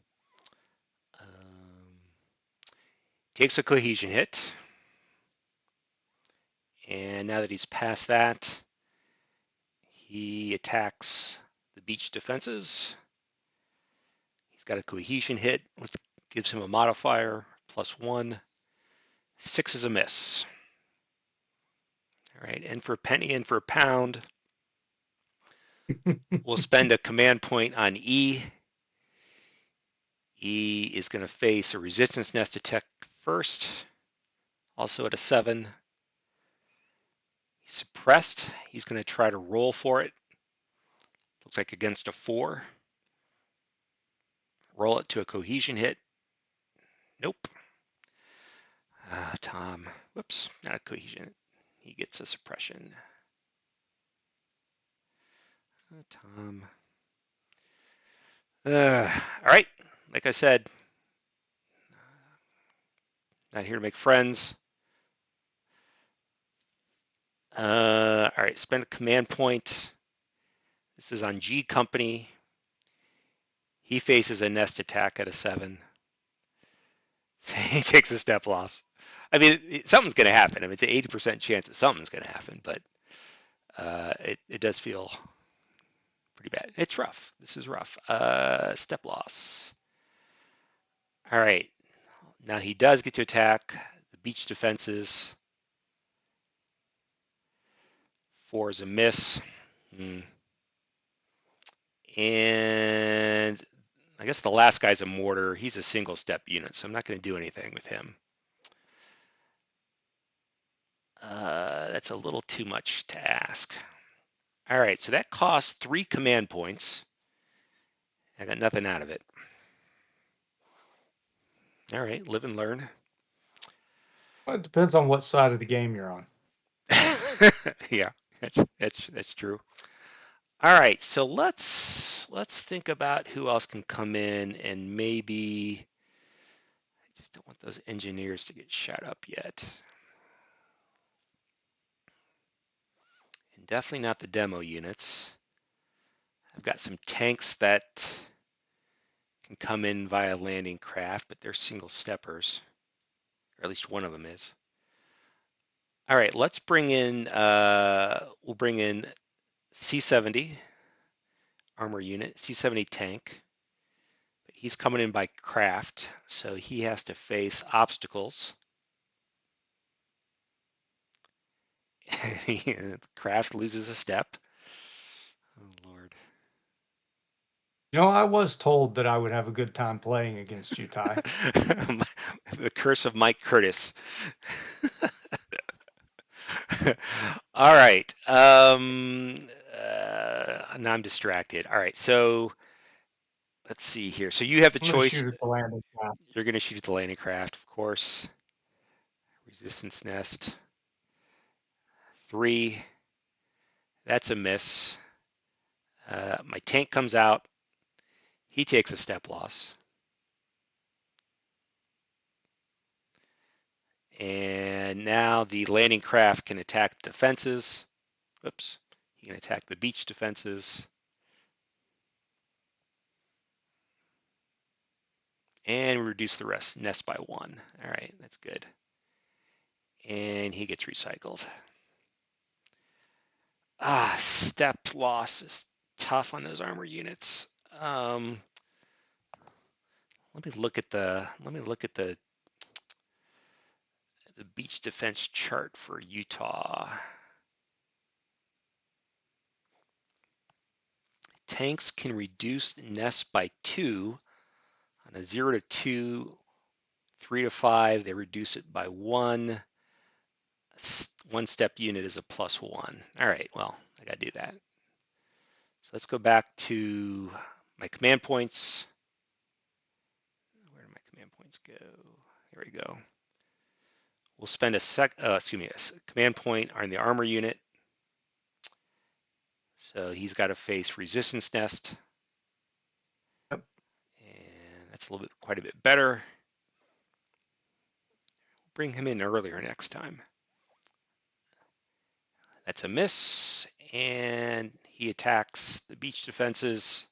Takes a cohesion hit. And now that he's past that, he attacks the beach defenses. He's got a cohesion hit, which gives him a modifier +1. 6 is a miss. All right, and for a penny and for a pound, we'll spend a command point on E. E is going to face a resistance nest attack first, also at a 7. He's suppressed. He's going to try to roll for it. Looks like against a 4. Roll it to a cohesion hit. Nope. Tom. Whoops, not a cohesion. He gets a suppression. Tom. All right. Like I said, not here to make friends. All right. Spend a command point. This is on G Company. He faces a nest attack at a 7. So he takes a step loss. I mean, something's going to happen. I mean, it's an 80% chance that something's going to happen, but it does feel pretty bad. It's rough. This is rough. Step loss. All right. Now he does get to attack the beach defenses. 4 is a miss. And I guess the last guy's a mortar. He's a single step unit, so I'm not going to do anything with him. That's a little too much to ask. All right, so that costs 3 command points. I got nothing out of it. All right, live and learn. Well, it depends on what side of the game you're on. Yeah, that's true. All right, so let's think about who else can come in and maybe I just don't want those engineers to get shot up yet. And definitely not the demo units. I've got some tanks that can come in via landing craft, but they're single steppers, or at least one of them is. All right, let's bring in, we'll bring in C-70 armor unit, C-70 tank. He's coming in by craft, so he has to face obstacles. Craft loses a step. Oh, Lord. You know, I was told that I would have a good time playing against you, Ty. The curse of Mike Curtis. All right. Now I'm distracted. All right. So let's see here. So you have the I'm going to choice. shoot at the landing craft. You're going to shoot at the landing craft, of course. Resistance nest. 3. That's a miss. My tank comes out. He takes a step loss. And now the landing craft can attack defenses. Oops. He can attack the beach defenses. And reduce the nest by 1. All right, that's good. And he gets recycled. Step losses. tough on those armor units. Let me look at the beach defense chart for Utah. Tanks can reduce nests by 2 on a 0 to 2, 3 to 5. They reduce it by 1. One step unit is a +1. All right, well, I got to do that. So let's go back to my command points. Where did my command points go? Here we go. We'll spend a command point on the armor unit. So he's got to face resistance nest. Yep. And that's quite a bit better. Bring him in earlier next time. That's a miss, and he attacks the beach defenses.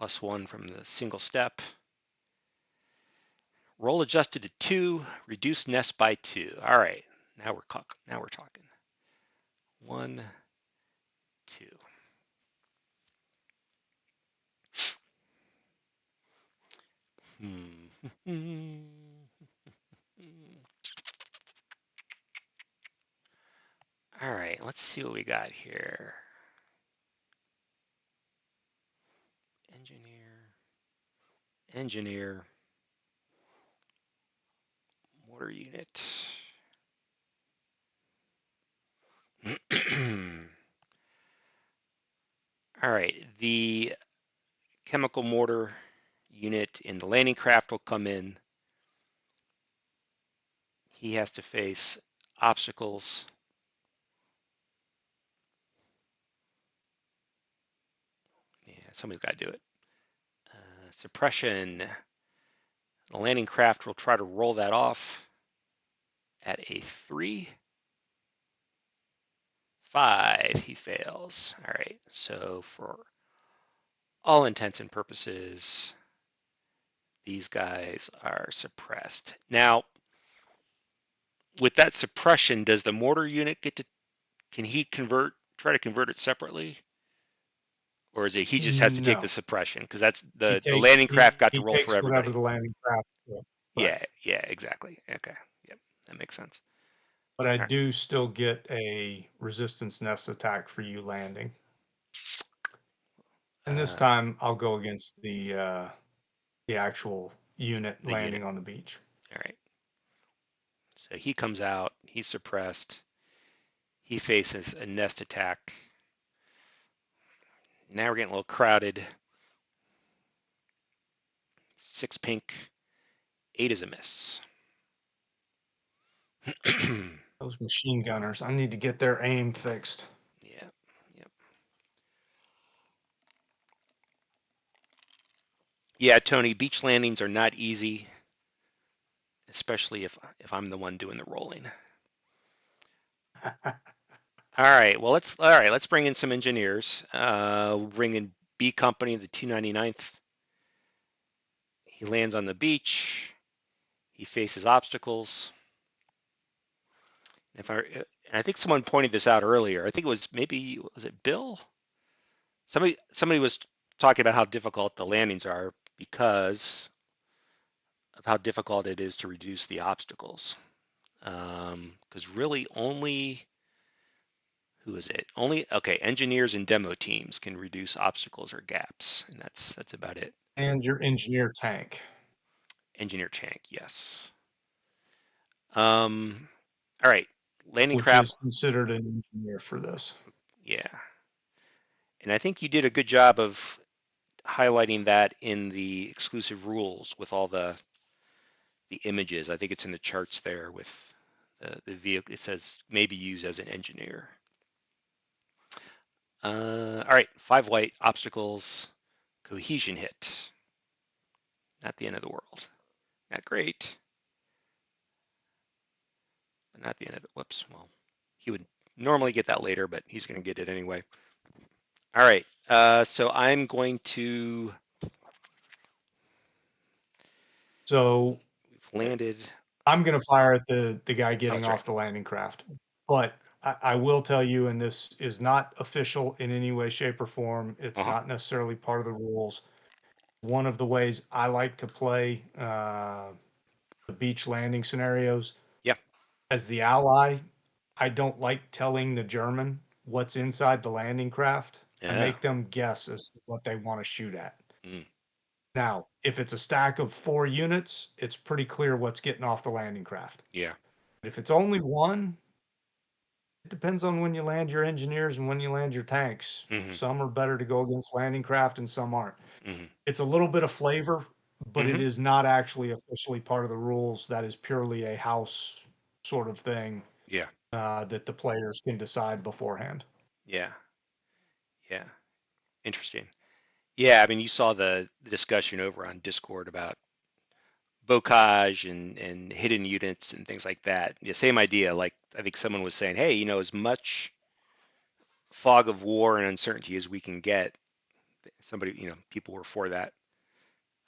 +1 from the single step. Roll adjusted to 2, reduce nest by 2. All right, now we're talking. 1, 2. All right, let's see what we got here. Engineer, mortar unit. All right, the chemical mortar unit in the landing craft will come in. He has to face obstacles. Yeah, somebody's got to do it. Suppression. The landing craft will try to roll that off at a 3. 5, he fails. All right, so for all intents and purposes, these guys are suppressed. Now, with that suppression, does the mortar unit can he try to convert it separately? Or is it he just has to take the No, suppression? Because that's he the takes landing craft got to he roll for takes whatever everybody. the landing craft will. Right. Yeah, exactly. Okay, yep, that makes sense. But I All right. do still get a resistance nest attack for you landing. And this Uh, time I'll go against the actual unit the unit. landing on the beach. All right. So he comes out. He's suppressed. He faces a nest attack. Now we're getting a little crowded. 6 pink, 8 is a miss. Those machine gunners, I need to get their aim fixed. Yeah, yep. Yeah, Tony, beach landings are not easy, especially if I'm the one doing the rolling. Let's bring in some engineers. We'll bring in B Company, the 299th. He lands on the beach. He faces obstacles. I think someone pointed this out earlier. I think was it Bill? Somebody was talking about how difficult the landings are because of how difficult it is to reduce the obstacles. Because really only who is it? Engineers and demo teams can reduce obstacles or gaps, and that's about it. And your engineer tank. Engineer tank, yes. Um, all right, landing Which craft, is considered an engineer for this. yeah. And I think you did a good job of highlighting that in the exclusive rules with all the images. I think it's in the charts there with the vehicle. It says may be used as an engineer. All right, 5 white obstacles, cohesion hit. Not the end of the world. Not great, but not the end of the. Whoops. Well, he would normally get that later, but he's going to get it anyway. All right. So I'm going to. So We've landed. I'm going to fire at the guy Oh, getting that's right. off the landing craft. But I will tell you, and this is not official in any way, shape, or form. It's Uh-huh. not necessarily part of the rules. One of the ways I like to play the beach landing scenarios Yeah. as the ally, I don't like telling the German what's inside the landing craft. I Yeah. make them guess as to what they want to shoot at. Mm. Now, if it's a stack of 4 units, it's pretty clear what's getting off the landing craft. Yeah. If it's only one, it depends on when you land your engineers and when you land your tanks. Mm-hmm. Some are better to go against landing craft and some aren't. Mm-hmm. It's a little bit of flavor, but it Mm-hmm. is not actually officially part of the rules. That is purely a house sort of thing Yeah. that the players can decide beforehand. Yeah. Yeah. Interesting. Yeah, I mean, you saw the discussion over on Discord about bocage and hidden units and things like that. The same idea. Like I think someone was saying, hey, as much fog of war and uncertainty as we can get. Somebody, people were for that.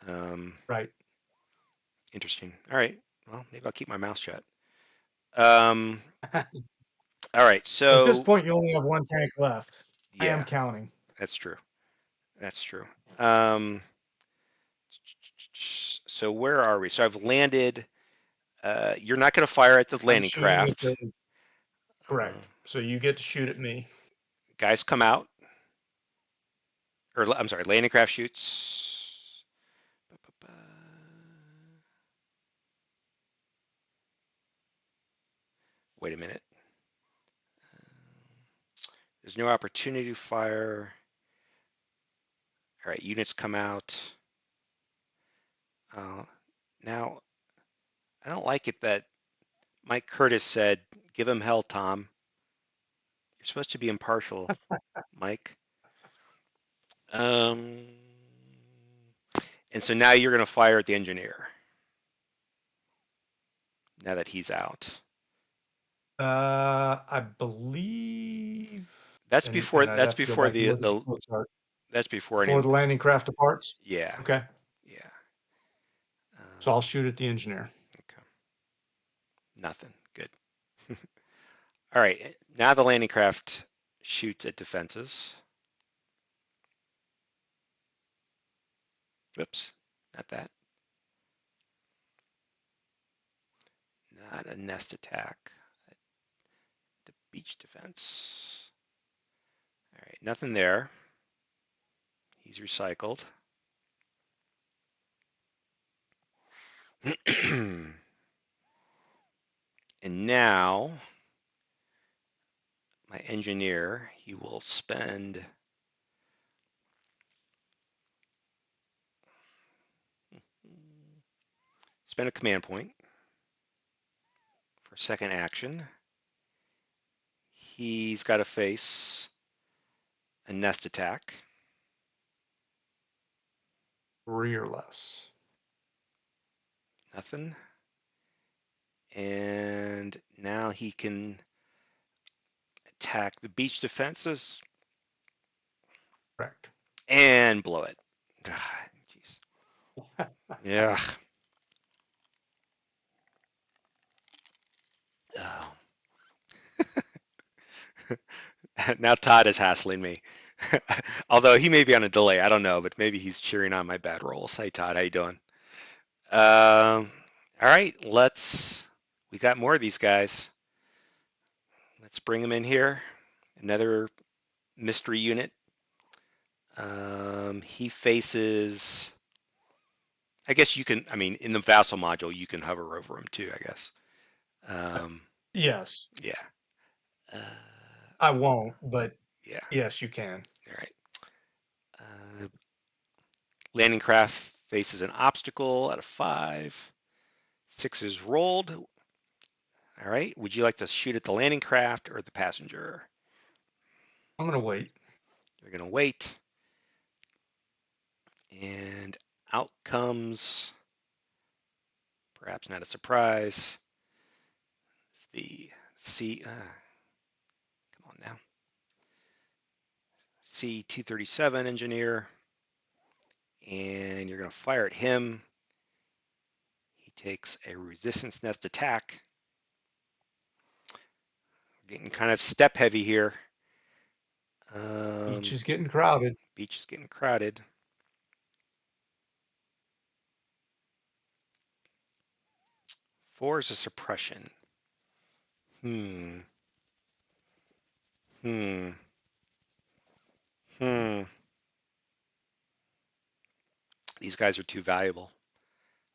Um, Right. Interesting. All right. Well, maybe I'll keep my mouth shut. Um, all right. At this So point, you only have one tank left. I am yeah, counting. that's true. That's true. Um, so where are we? So I've landed. You're not going to fire at the I'm landing shooting at craft. the correct. So you get to shoot at me. Guys come out, or I'm sorry, landing craft shoots. Wait a minute. There's no opportunity to fire. All right, units come out. Uh, Now, I don't like it that Mike Curtis said, "Give him hell, Tom. You're supposed to be impartial, Mike." Um, and so now you're going to fire at the engineer now that he's out. I believe, That's before and I'd that's have to go before back and the look at the the flow chart that's before before any. the landing craft departs. Yeah, Okay. yeah. So I'll Um, shoot at the engineer. okay, nothing. Good. All right. Now the landing craft shoots at defenses. Whoops, not that. Not a nest attack. The beach defense. All right, nothing there. He's recycled. And now my engineer, he will spend a command point for second action. He's got to face a nest attack. Three or less. Nothing. And now he can attack the beach defenses Correct. and blow it. Ah, jeez. Yeah. Oh. Now Todd is hassling me. Although he may be on a delay, I don't know, but maybe he's cheering on my bad rolls. Hey Todd, how you doing? All right, we got more of these guys. Let's bring them in here. Another mystery unit. He faces, I guess you can, I mean, in the vassal module, you can hover over him too, I guess. Um, Yes. yeah. Uh, I won't, but yeah. yes, you can. All right. Uh, Landing craft faces an obstacle out of 5. 6 is rolled. All right. Would you like to shoot at the landing craft or the passenger? I'm gonna wait. You're going to wait. And out comes, perhaps not a surprise, it's the come on now, C-237 engineer. And you're going to fire at him. He takes a resistance nest attack. Getting kind of step heavy here. Beach is getting crowded. Beach is getting crowded. Four is a suppression. Hmm. Hmm. Hmm. These guys are too valuable.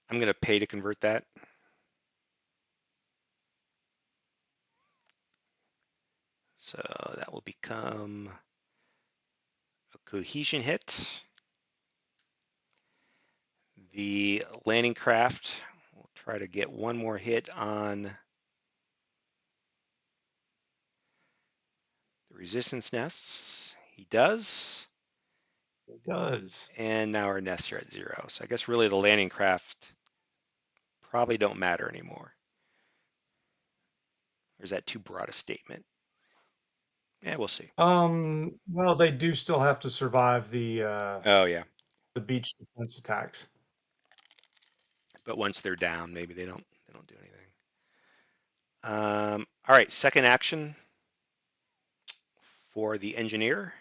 I'm going to pay to convert that. So that will become a cohesion hit. The landing craft will try to get one more hit on the resistance nests. He does. It does. And now our nests are at 0. So I guess really the landing craft probably don't matter anymore. Or is that too broad a statement? Yeah, we'll see. Well, they do still have to survive Oh yeah, the beach defense attacks. but once they're down, maybe they don't do anything. All right, second action for the engineer.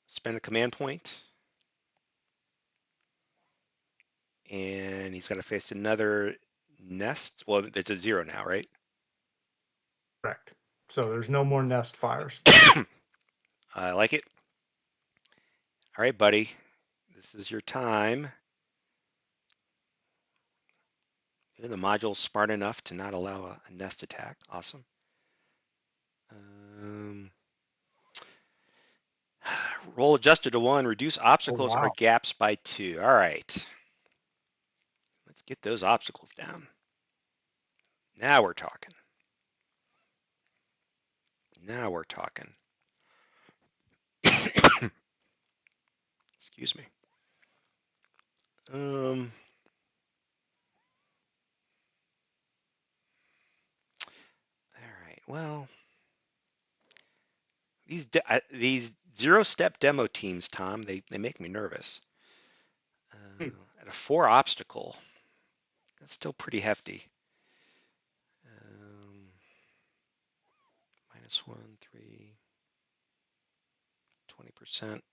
Spend a command point, and he's got to face another nest. Well, it's at 0 now, right? Correct. So there's no more nest fires. I like it. All right, buddy, this is your time. The module's smart enough to not allow a nest attack. Awesome. Um, roll adjusted to 1. Reduce Oh, obstacles or wow. gaps by 2. All right. Let's get those obstacles down. Now we're talking. Now we're talking. Excuse me. Um, all right. Well, these 0-step demo teams, Tom, they make me nervous. Hmm. At a 4 obstacle, that's still pretty hefty. -1, 3, 20%.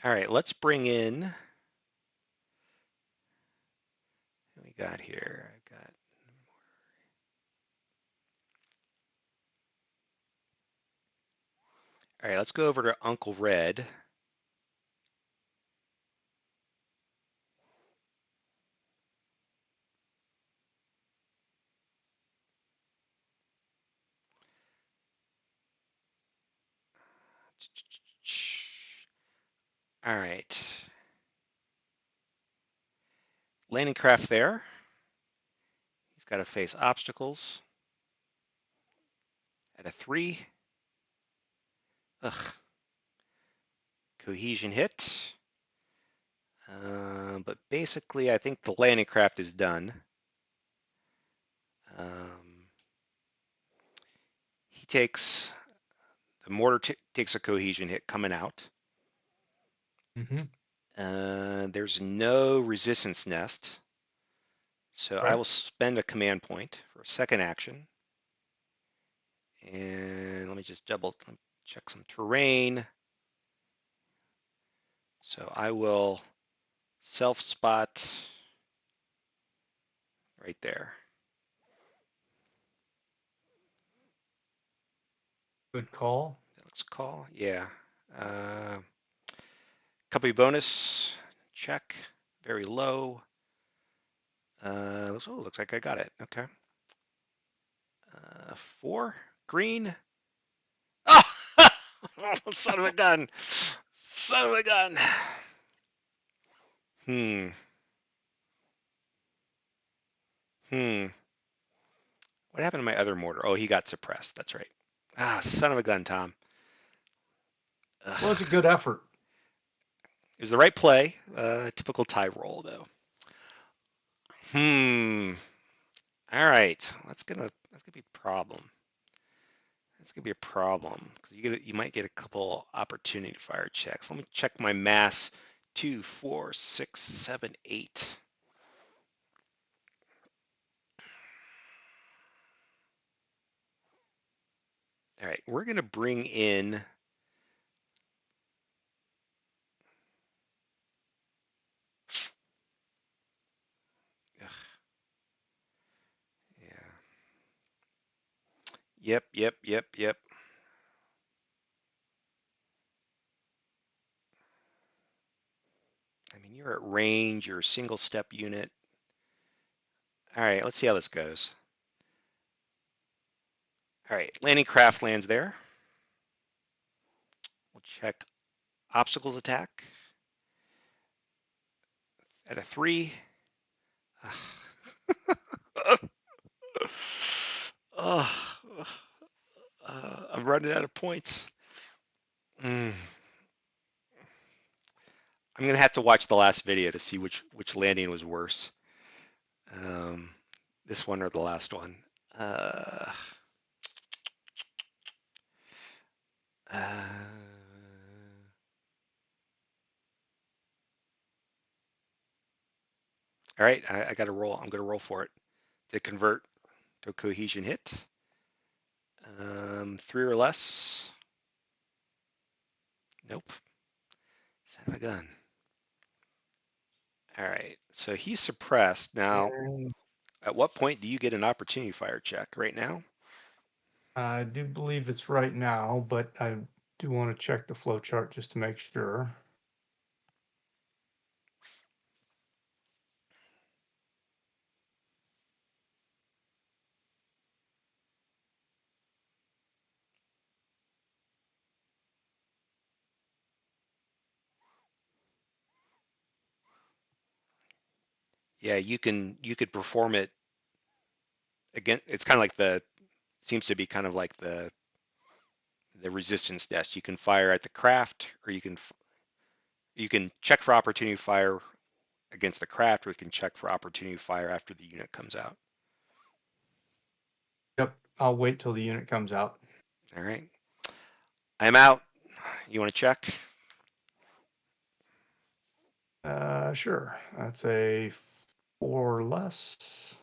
All right, let's bring in. What we got here? I got. All right, let's go over to Uncle Red. All right. Landing craft there. He's got to face obstacles at a 3. Ugh. Cohesion hit. But basically, I think the landing craft is done. He takes, the mortar takes a cohesion hit coming out. Mm-hmm. There's no resistance nest. So I will Correct. spend a command point for a second action. And let me just check some terrain. So I will self spot right there. Good call. That looks call. Yeah. Company bonus check. Very low. Looks like I got it. Okay. 4 green. Oh, son of a gun. Son of a gun. Hmm. Hmm. What happened to my other mortar? Oh, he got suppressed. That's right. Ah, son of a gun, Tom. Was a Ugh. good effort. It was the right play. Typical tie roll, though. Hmm. All right. That's gonna be a problem. That's gonna be a problem because you might get a couple opportunity fire checks. Let me check my mass. 2, 4, 6, 7, 8. All right, we're gonna bring in. Ugh, yeah. Yep. Yep. Yep. Yep. I mean, you're at range. You're a single step unit. All right, let's see how this goes. All right, landing craft lands there. We'll check obstacles attack at a 3. Oh, I'm running out of points. Mm. I'm gonna have to watch the last video to see which landing was worse. Um, this one or the last one. Uh, uh, all right, I got to roll. I'm gonna roll for it to convert to a cohesion hit. 3 or less. Nope. Son of a gun. All right, so he's suppressed. Now, And at what point do you get an opportunity fire check? Right now? I do believe it's right now, but I do want to check the flow chart just to make sure. Yeah, you could perform it again. It's kind of like the seems to be kind of like the resistance test. You can fire at the craft, or you can check for opportunity fire against the craft, or you can check for opportunity fire after the unit comes out. Yep, I'll wait till the unit comes out. All right, I'm out. You want to check? Sure. That's a 4 or less.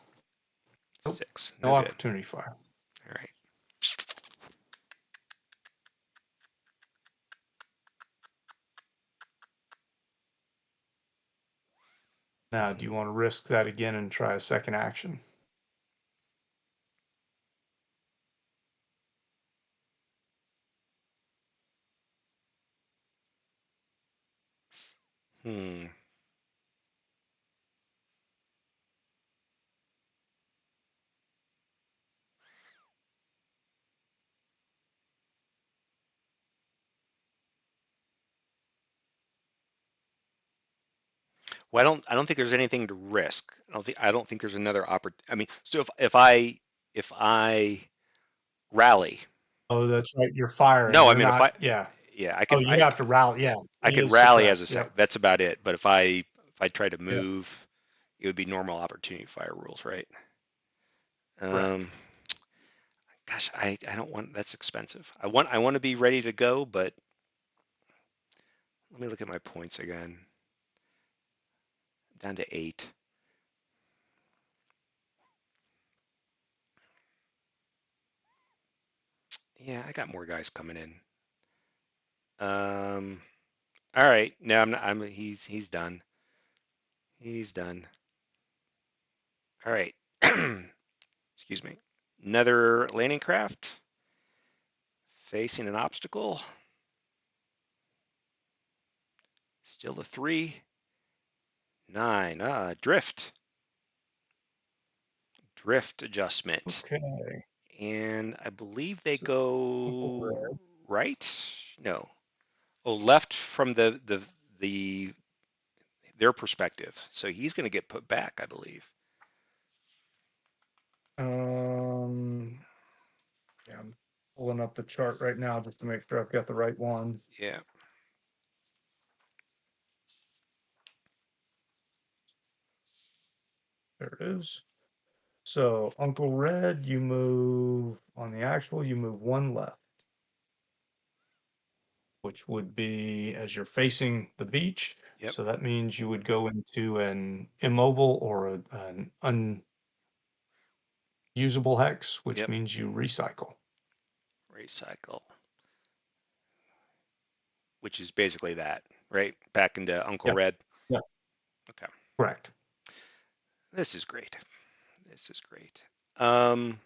Nope, 6. no No good. opportunity fire. All right. Now, do you want to risk that again and try a second action? Hmm. Well, I don't think there's anything to risk. I don't think there's another I mean, so if I rally, Oh, that's right. You're firing. no, I You're mean if not. I Yeah. yeah, Oh, you have to rally. Yeah, I he could is rally as a suppressed. sec. Yep. That's about it. But if I try to Yep. move, it would be normal opportunity fire rules, right? Correct. Um, gosh, I don't want that's expensive. I want to be ready to go, but let me look at my points again. Down to 8. Yeah, I got more guys coming in. All right. No, I'm not, I'm he's done. He's done. All right. Excuse me. Another landing craft facing an obstacle. Still a 3. 9. Drift. Drift adjustment. Okay. And I believe they So, Uncle go Red. right. No. Oh, left from the their perspective. So he's going to get put back, I believe. Um. Yeah, I'm pulling up the chart right now just to make sure I've got the right one. Yeah. There it is. So, Uncle Red, you move on the actual, you move one left, which would be as you're facing the beach. Yep. So that means you would go into an immobile or an unusable hex, which Yep. means you recycle. Recycle, which is basically that, right? Back into Uncle Yep. Red. Yep. Okay. Correct. This is great. This is great. Um,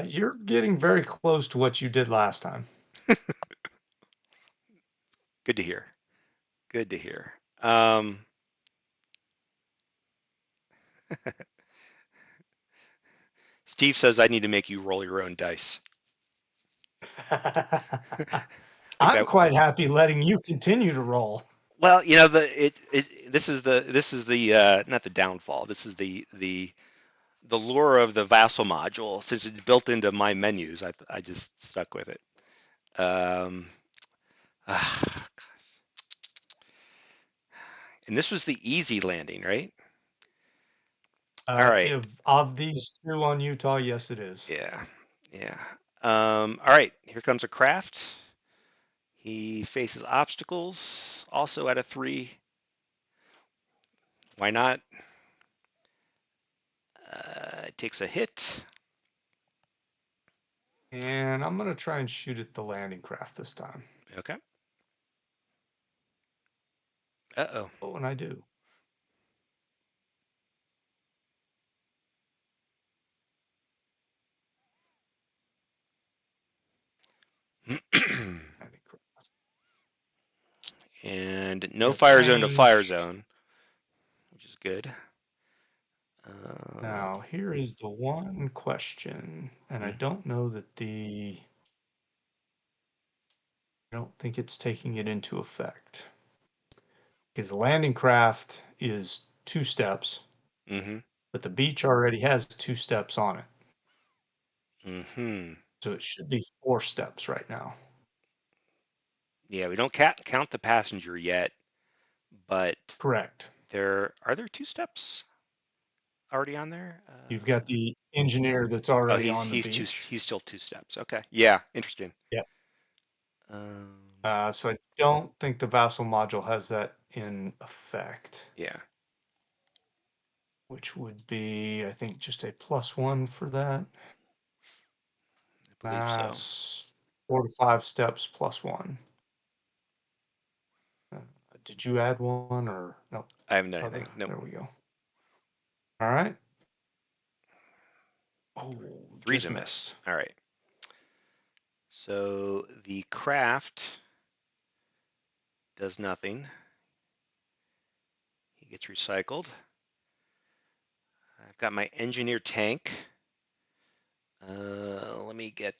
You're getting very close to what you did last time. Good to hear. Good to hear. Um, Steve says I need to make you roll your own dice. I think I'm that. quite happy letting you continue to roll. Well, this is the not the downfall. This is the lure of the Vassal module. Since it's built into my menus, I just stuck with it. Um, ah, and this was the easy landing, right? All right. If of these two on Utah, yes, it is. Yeah. Yeah. All right. Here comes a craft. He faces obstacles, also at a 3. Why not? Takes a hit. And I'm going to try and shoot at the landing craft this time. Okay. Uh Oh, and I do. oh. Landing craft. And no Hit fire zone to fire range. zone, which is good. Now, here is the one question, and I Mm, don't know that I don't think it's taking it into effect. Because the landing craft is 2 steps, mm-hmm. but the beach already has 2 steps on it. Mm-hmm. So it should be 4 steps right now. Yeah, we don't count the passenger yet, but Correct. there are there 2 steps already on there? You've got the engineer that's Oh, already he's on the he's two beach. he's still 2 steps. Okay. Yeah, interesting. Yep. Um, So I don't think the vassal module has that in effect, yeah, which would be, I think, just a +1 for that. I believe so. 4 to 5 steps +1. Uh, did you add one or no? I haven't done Other. anything. Nope. There we go. All right. Oh, Three's a just miss. missed. All right. So the craft does nothing. He gets recycled. I've got my engineer tank. Let me get.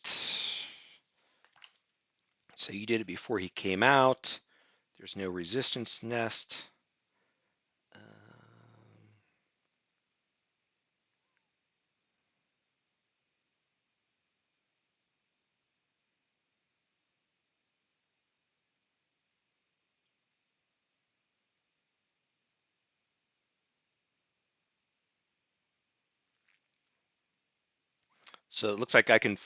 So you did it before he came out. There's no resistance nest. So it looks like I can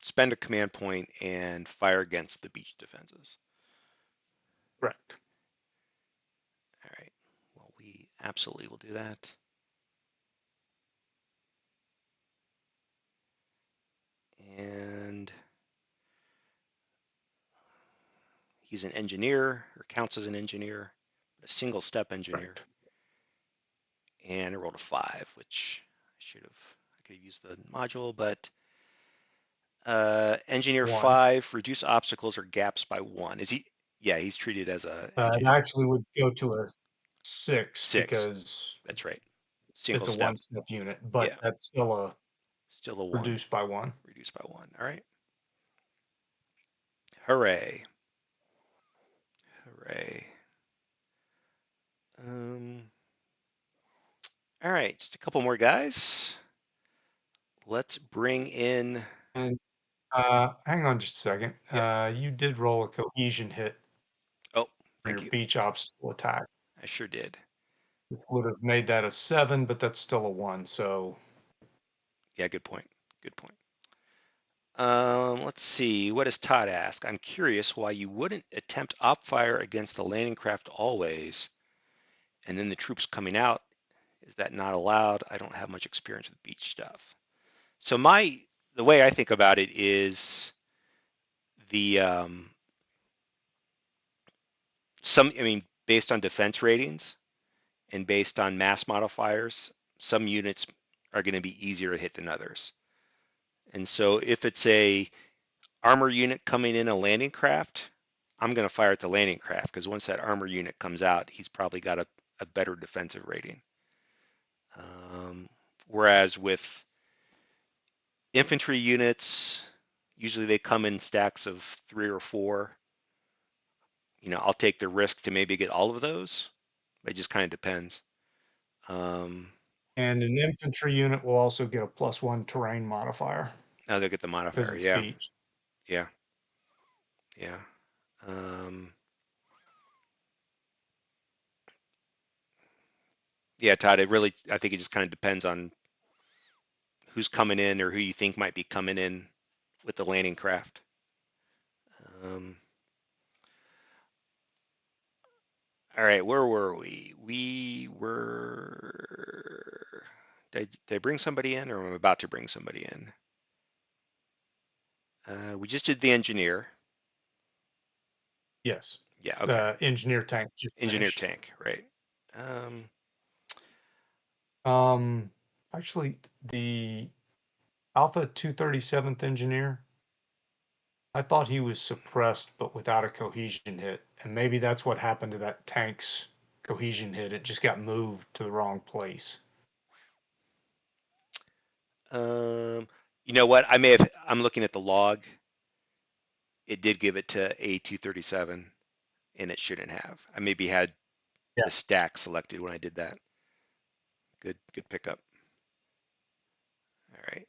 spend a command point and fire against the beach defenses. Correct. All right. Well, we absolutely will do that. And he's an engineer, or counts as an engineer, a single step engineer. Correct. And I rolled a 5, which I could have used the module, but engineer 1. 5, reduce obstacles or gaps by 1. Is he? Yeah, he's treated as a It engineer. actually would go to a 6 6. because That's right. Single it's a step. 1-step unit, but Yeah, that's still a still a 1. reduced by 1. Reduced by 1. All right. Hooray. Hooray. Um, all right, just a couple more guys. Let's bring in. And hang on just a second. Yep. You did roll a cohesion hit Oh, for thank your you. beach obstacle attack, I sure did. which would have made that a 7, but that's still a 1. So Yeah, good point. Good point. Let's see. What does Todd ask? I'm curious why you wouldn't attempt op fire against the landing craft always, and then the troops coming out. Is that not allowed? I don't have much experience with beach stuff. So the way I think about it is the I mean, based on defense ratings and based on mass modifiers, some units are going to be easier to hit than others. And so if it's a armor unit coming in a landing craft, I'm going to fire at the landing craft because once that armor unit comes out, he's probably got a better defensive rating. Um, Whereas with infantry units, usually they come in stacks of 3 or 4. I'll take the risk to maybe get all of those. It just kind of depends. Um, And an infantry unit will also get a +1 terrain modifier they'll get the because modifier. it's Yeah, beach. yeah, yeah. Um, yeah, Todd. I think it just kind of depends on who's coming in or who you think might be coming in with the landing craft. Um, all right, where were we? We were. Did I bring somebody in, or am I about to bring somebody in? We just did the engineer. Yes. Yeah, okay. The engineer tank just Engineer finished. tank, right? Um, Um, Actually, the Alpha 237th engineer, I thought he was suppressed but without a cohesion hit. And maybe that's what happened to that tank's cohesion hit. It just got moved to the wrong place. um, you know what? I'm looking at the log. It did give it to A237, and it shouldn't have. I maybe had Yeah. the stack selected when I did that. Good pickup. All right.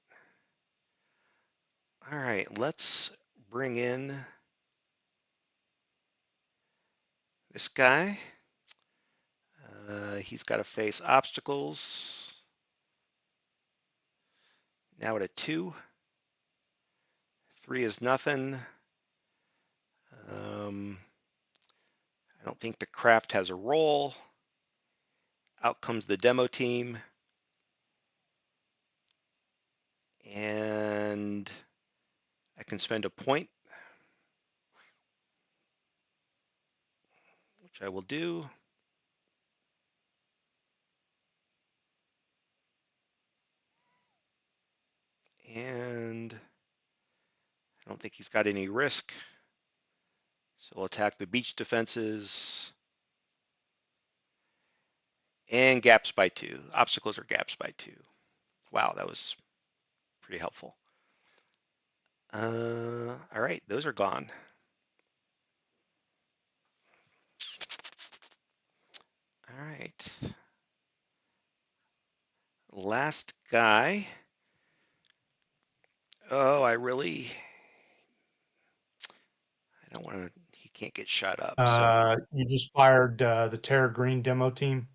All right, let's bring in this guy. He's got to face obstacles. Now at a 2. 3 is nothing. I don't think the craft has a role. Out comes the demo team. And I can spend a point, which I will do. And I don't think he's got any risk. So we'll attack the beach defenses and gaps by 2. Obstacles are gaps by 2. Wow, that was pretty helpful. All right, those are gone. All right. Last guy. Oh, I don't want to, he can't get shot up. So, You just fired the Terra Green demo team.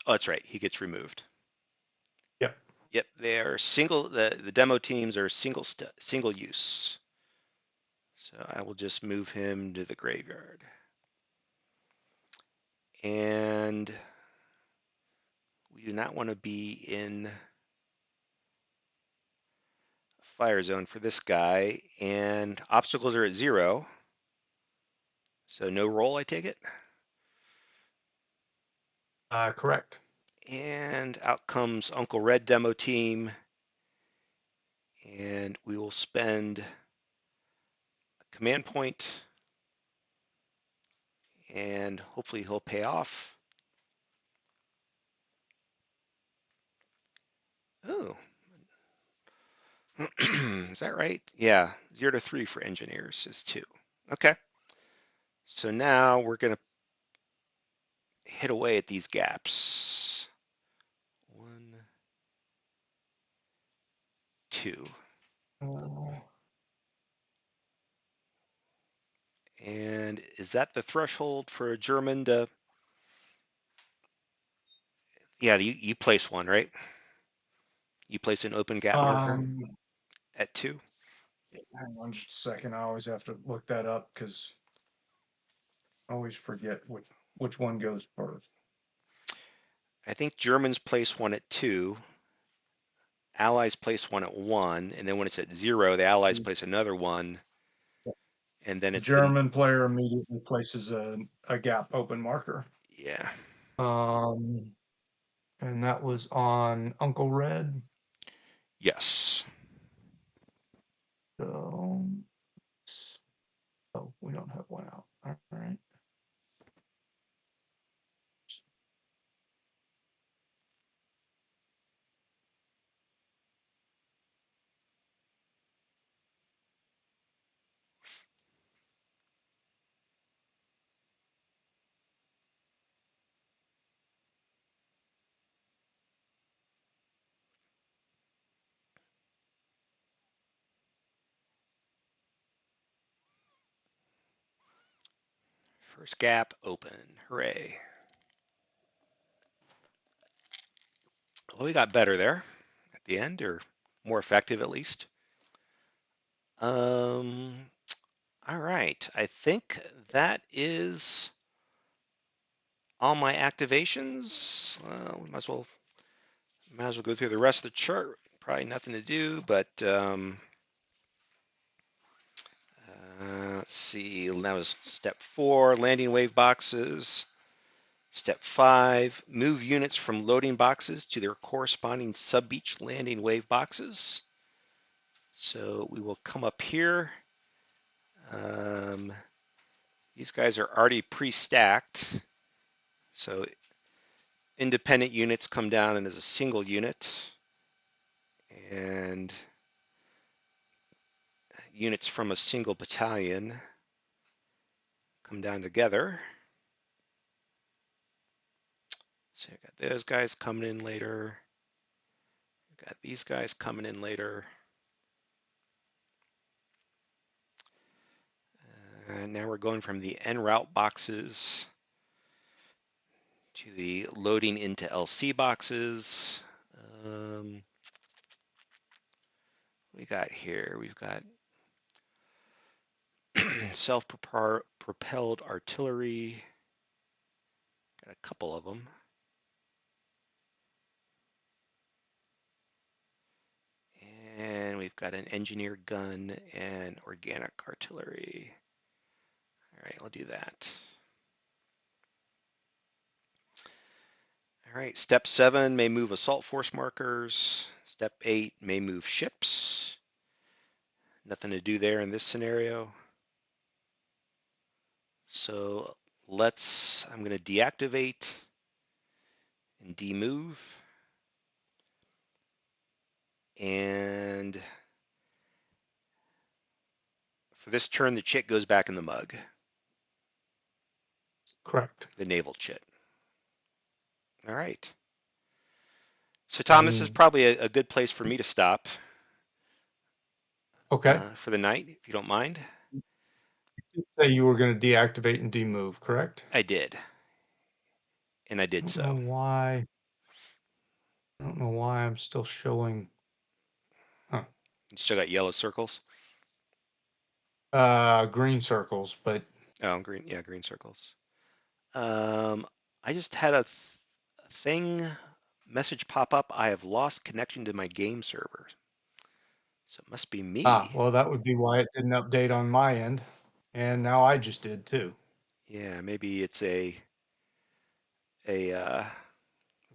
oh, that's right. He gets removed. Yep. Yep, they are the demo teams are single use. So I will just move him to the graveyard. And we do not want to be in fire zone for this guy. And obstacles are at 0. So no roll, I take it. Correct. And out comes Uncle Red demo team. And we will spend a command point. And hopefully he'll pay off. Oh, is that right? Yeah, 0 to 3 for engineers is 2. Okay, so now we're going to hit away at these gaps. 1, 2. Uh, And is that the threshold for a German to? Yeah, you place one, right? You place an open gap marker um, at 2. Hang on just a second. I always have to look that up because I always forget which one goes first. I think Germans place one at 2. Allies place one at 1, and then when it's at 0, the Allies place another 1, and then it's the German player immediately places a gap open marker. yeah. And that was on Uncle Red. Yes. So, oh, we don't have one out. All right. First gap open. Hooray. Well, we got better there at the end, or more effective at least. Um, all right. I think that is all my activations. We might as well go through the rest of the chart. Probably nothing to do, but let's see. That was step 4, landing wave boxes. Step 5, move units from loading boxes to their corresponding sub-beach landing wave boxes. So we will come up here. These guys are already pre-stacked. So independent units come down as a single unit. And units from a single battalion come down together. So I got those guys coming in later. Got these guys coming in later. And now we're going from the en route boxes to the loading into LC boxes. We got here, we've got self-propelled artillery. Got a couple of them. And we've got an engineered gun and organic artillery. All right, I'll do that. All right, step 7 may move assault force markers. Step 8 may move ships. Nothing to do there in this scenario. So I'm going to deactivate and demove. And for this turn, the chit goes back in the mug. Correct. The naval chit. All right. So Tom, this is probably a good place for me to stop. Okay. For the night, if you don't mind. You did say you were going to deactivate and demove, correct? I did. And I I did don't know so. why. I don't know why I'm still showing. Huh. You still got yellow circles? Green circles, but Oh, green. Yeah, green circles. I just had a thing message pop up. I have lost connection to my game server. So it must be me. well, that would be why it didn't update on my end, and now I just did too. Yeah, maybe it's a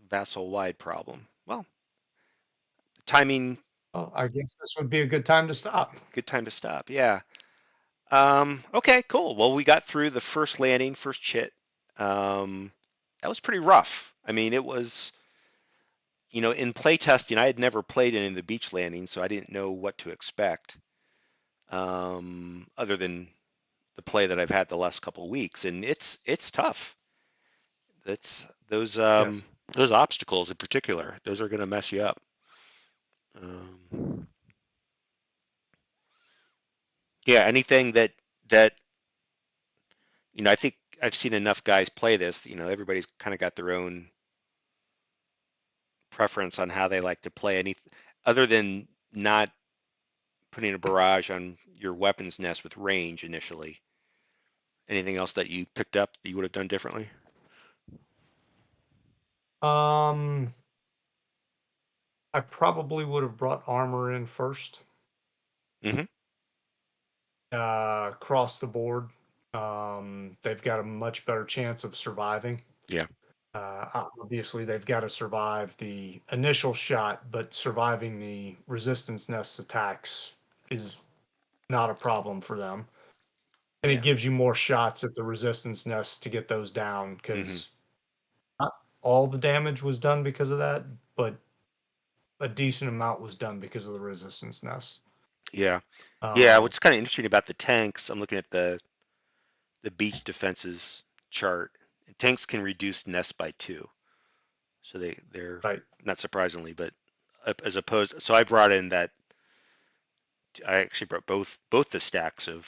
vassal-wide problem. Well, timing, Well, I guess this would be a good time to stop. good time to stop. Yeah. Okay, cool. Well, we got through the first landing, first chit. That was pretty rough. I mean, it was, in playtesting, I had never played any of the beach landings, so I didn't know what to expect, other than the play that I've had the last couple of weeks, and it's tough. That's Yes. those obstacles in particular. Those are going to mess you up. Um, yeah, anything that I think I've seen enough guys play this. Everybody's kind of got their own preference on how they like to play. Any other than not putting a barrage on your weapons nest with range initially. Anything else that you picked up that you would have done differently? Um, I probably would have brought armor in first, Hmm. across the board. They've got a much better chance of surviving. Yeah. Obviously, they've got to survive the initial shot, but surviving the resistance nest attacks is not a problem for them. And it Yeah. gives you more shots at the resistance nests to get those down Hmm. because not all the damage was done because of that, but a decent amount was done because of the resistance nests. Yeah. Yeah. Um, What's kind of interesting about the tanks, I'm looking at the beach defenses chart. Tanks can reduce nests by 2, so they're right. not surprisingly, but as opposed, so I brought in that I actually brought both the stacks of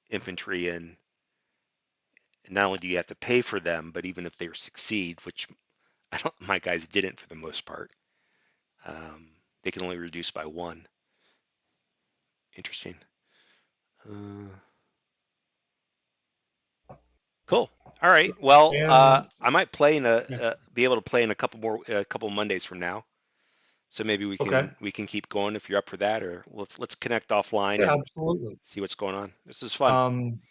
infantry in. And not only do you have to pay for them, but even if they succeed, which I don't, my guys didn't for the most part, they can only reduce by 1. Interesting. Uh, cool. All right. Well, And I might play in Yeah. be able to play in a couple Mondays from now. So maybe okay. we can keep going if you're up for that, or let's connect offline Yeah, and absolutely. see what's going on. This is fun. Um,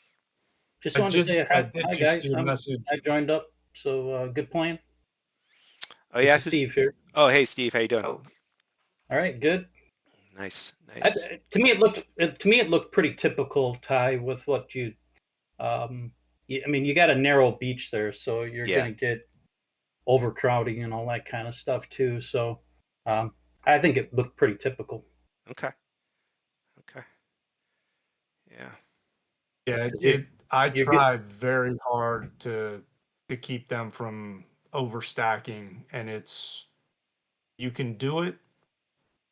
Just wanted to say I hi, did hi just guys. see a message. I joined up, so good plan. Oh This yeah. is Steve here. Oh hey Steve, how you doing? Oh, All right, good. Nice, I, nice. to me it looked pretty typical, Ty, with what you. Um, I mean, you got a narrow beach there, so you're Yeah. gonna get overcrowding and all that kind of stuff too. So um, I think it looked pretty typical. Okay. Okay. Yeah. yeah, Because you I you get tried very hard to keep them from overstacking, and you can do it,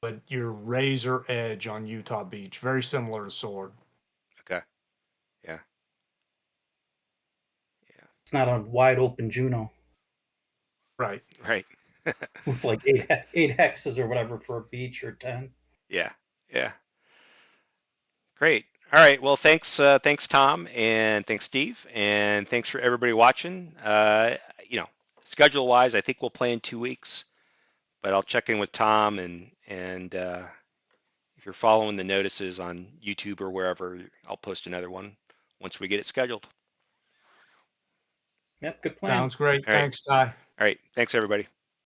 but you're razor edge on Utah Beach, very similar to Sword. Okay. Yeah. Yeah. it's not a wide open Juno Right. Right. with like eight hexes or whatever for a beach or 10. Yeah. Yeah. Great. All right. Well, thanks Tom, and thanks Steve, and thanks for everybody watching. You know, schedule wise, I think we'll play in 2 weeks, but I'll check in with Tom and if you're following the notices on YouTube or wherever, I'll post another one once we get it scheduled. Yep, good plan. Sounds great. All right. Thanks, Ty. All right. Thanks everybody.